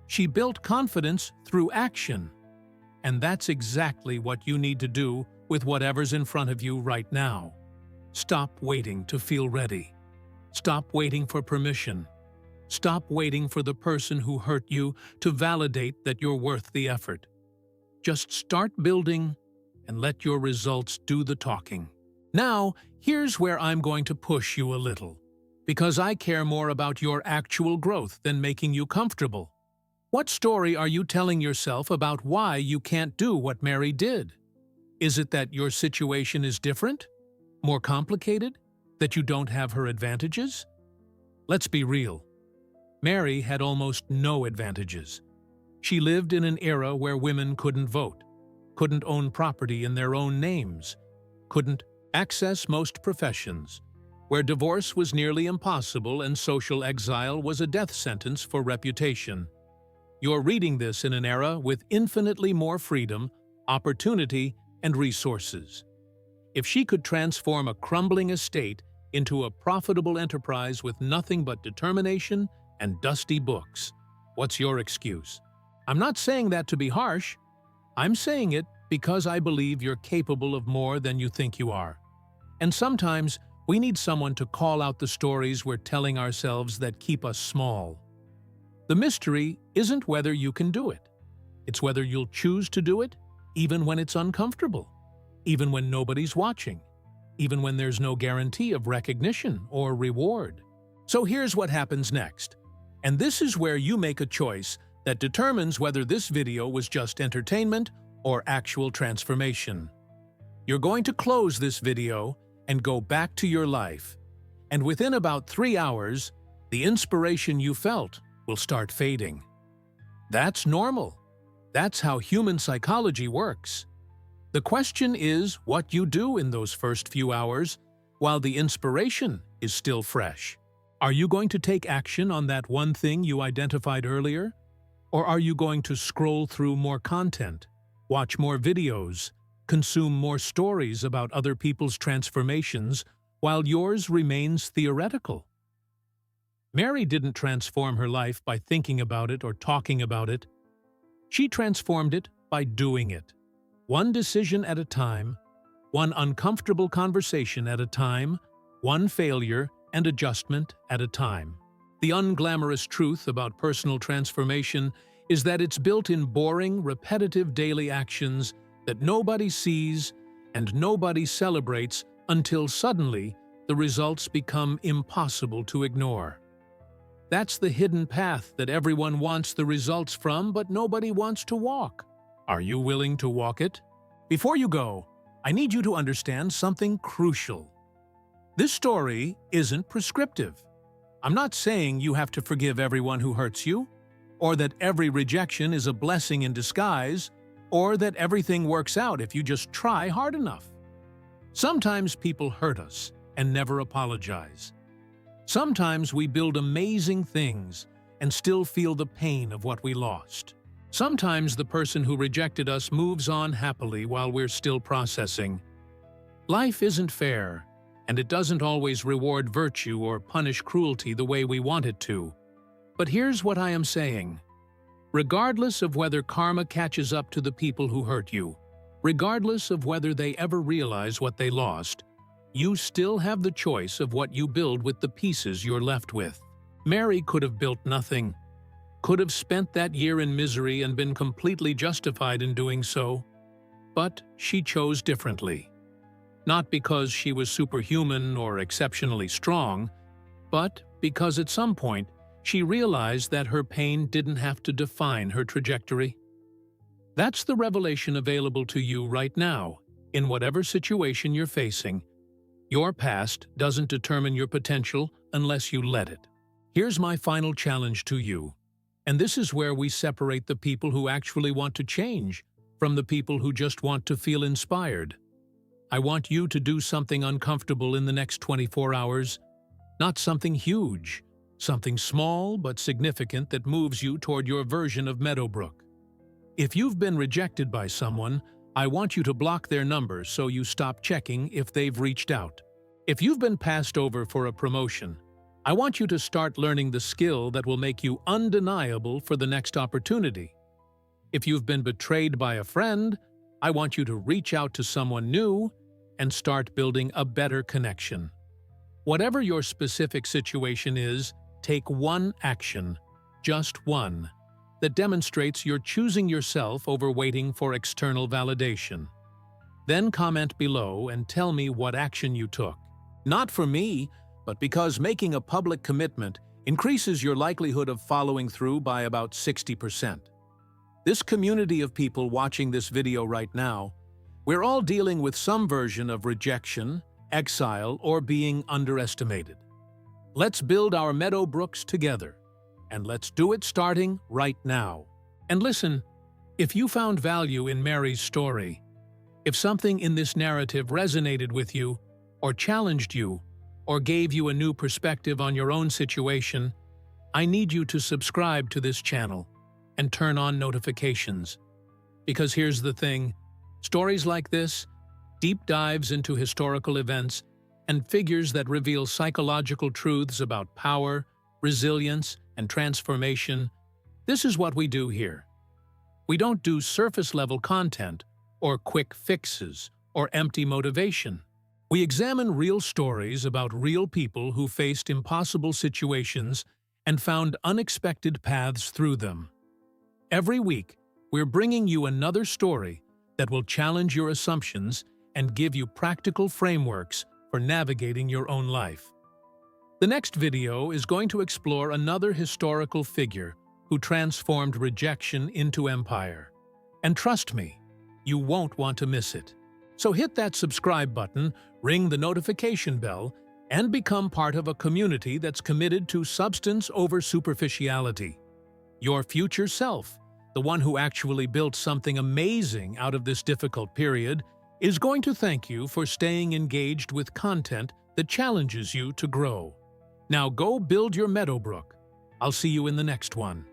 She built confidence through action. And that's exactly what you need to do with whatever's in front of you right now. Stop waiting to feel ready. Stop waiting for permission. Stop waiting for the person who hurt you to validate that you're worth the effort. Just start building and let your results do the talking. Now, here's where I'm going to push you a little, because I care more about your actual growth than making you comfortable. What story are you telling yourself about why you can't do what Mary did? Is it that your situation is different? More complicated? That you don't have her advantages? Let's be real. Mary had almost no advantages. She lived in an era where women couldn't vote, couldn't own property in their own names, couldn't access most professions, where divorce was nearly impossible and social exile was a death sentence for reputation. You're reading this in an era with infinitely more freedom, opportunity, and resources. If she could transform a crumbling estate into a profitable enterprise with nothing but determination and dusty books, what's your excuse? I'm not saying that to be harsh. I'm saying it because I believe you're capable of more than you think you are. And sometimes we need someone to call out the stories we're telling ourselves that keep us small. The mystery isn't whether you can do it. It's whether you'll choose to do it, even when it's uncomfortable, even when nobody's watching, even when there's no guarantee of recognition or reward. So here's what happens next. And this is where you make a choice that determines whether this video was just entertainment or actual transformation. You're going to close this video and go back to your life. And within about 3 hours, the inspiration you felt will start fading. That's normal. That's how human psychology works. The question is what you do in those first few hours while the inspiration is still fresh. Are you going to take action on that one thing you identified earlier? Or are you going to scroll through more content, watch more videos, consume more stories about other people's transformations while yours remains theoretical? Mary didn't transform her life by thinking about it or talking about it. She transformed it by doing it. One decision at a time, one uncomfortable conversation at a time, one failure and adjustment at a time. The unglamorous truth about personal transformation is that it's built in boring, repetitive daily actions that nobody sees and nobody celebrates until suddenly the results become impossible to ignore. That's the hidden path that everyone wants the results from, but nobody wants to walk. Are you willing to walk it? Before you go, I need you to understand something crucial. This story isn't prescriptive. I'm not saying you have to forgive everyone who hurts you, or that every rejection is a blessing in disguise, or that everything works out if you just try hard enough. Sometimes people hurt us and never apologize. Sometimes we build amazing things and still feel the pain of what we lost. Sometimes the person who rejected us moves on happily while we're still processing. Life isn't fair, and it doesn't always reward virtue or punish cruelty the way we want it to. But here's what I am saying. Regardless of whether karma catches up to the people who hurt you, regardless of whether they ever realize what they lost, you still have the choice of what you build with the pieces you're left with. Mary could have built nothing, could have spent that year in misery and been completely justified in doing so, but she chose differently. Not because she was superhuman or exceptionally strong, but because at some point she realized that her pain didn't have to define her trajectory. That's the revelation available to you right now, in whatever situation you're facing. Your past doesn't determine your potential unless you let it. Here's my final challenge to you, and this is where we separate the people who actually want to change from the people who just want to feel inspired. I want you to do something uncomfortable in the next 24 hours, not something huge, something small but significant that moves you toward your version of Meadowbrook. If you've been rejected by someone, I want you to block their number so you stop checking if they've reached out. If you've been passed over for a promotion, I want you to start learning the skill that will make you undeniable for the next opportunity. If you've been betrayed by a friend, I want you to reach out to someone new and start building a better connection. Whatever your specific situation is, take one action, just one, that demonstrates you're choosing yourself over waiting for external validation. Then comment below and tell me what action you took. Not for me, but because making a public commitment increases your likelihood of following through by about 60%. This community of people watching this video right now, we're all dealing with some version of rejection, exile, or being underestimated. Let's build our Meadowbrooks together, and let's do it starting right now. And listen, if you found value in Mary's story, if something in this narrative resonated with you, or challenged you, or gave you a new perspective on your own situation, I need you to subscribe to this channel and turn on notifications. Because here's the thing, stories like this, deep dives into historical events, and figures that reveal psychological truths about power, resilience, and transformation, this is what we do here. We don't do surface-level content, or quick fixes, or empty motivation. We examine real stories about real people who faced impossible situations and found unexpected paths through them. Every week, we're bringing you another story that will challenge your assumptions and give you practical frameworks for navigating your own life. The next video is going to explore another historical figure who transformed rejection into empire. And trust me, you won't want to miss it. So hit that subscribe button, ring the notification bell, and become part of a community that's committed to substance over superficiality. Your future self, the one who actually built something amazing out of this difficult period, is going to thank you for staying engaged with content that challenges you to grow. Now go build your Meadowbrook. I'll see you in the next one.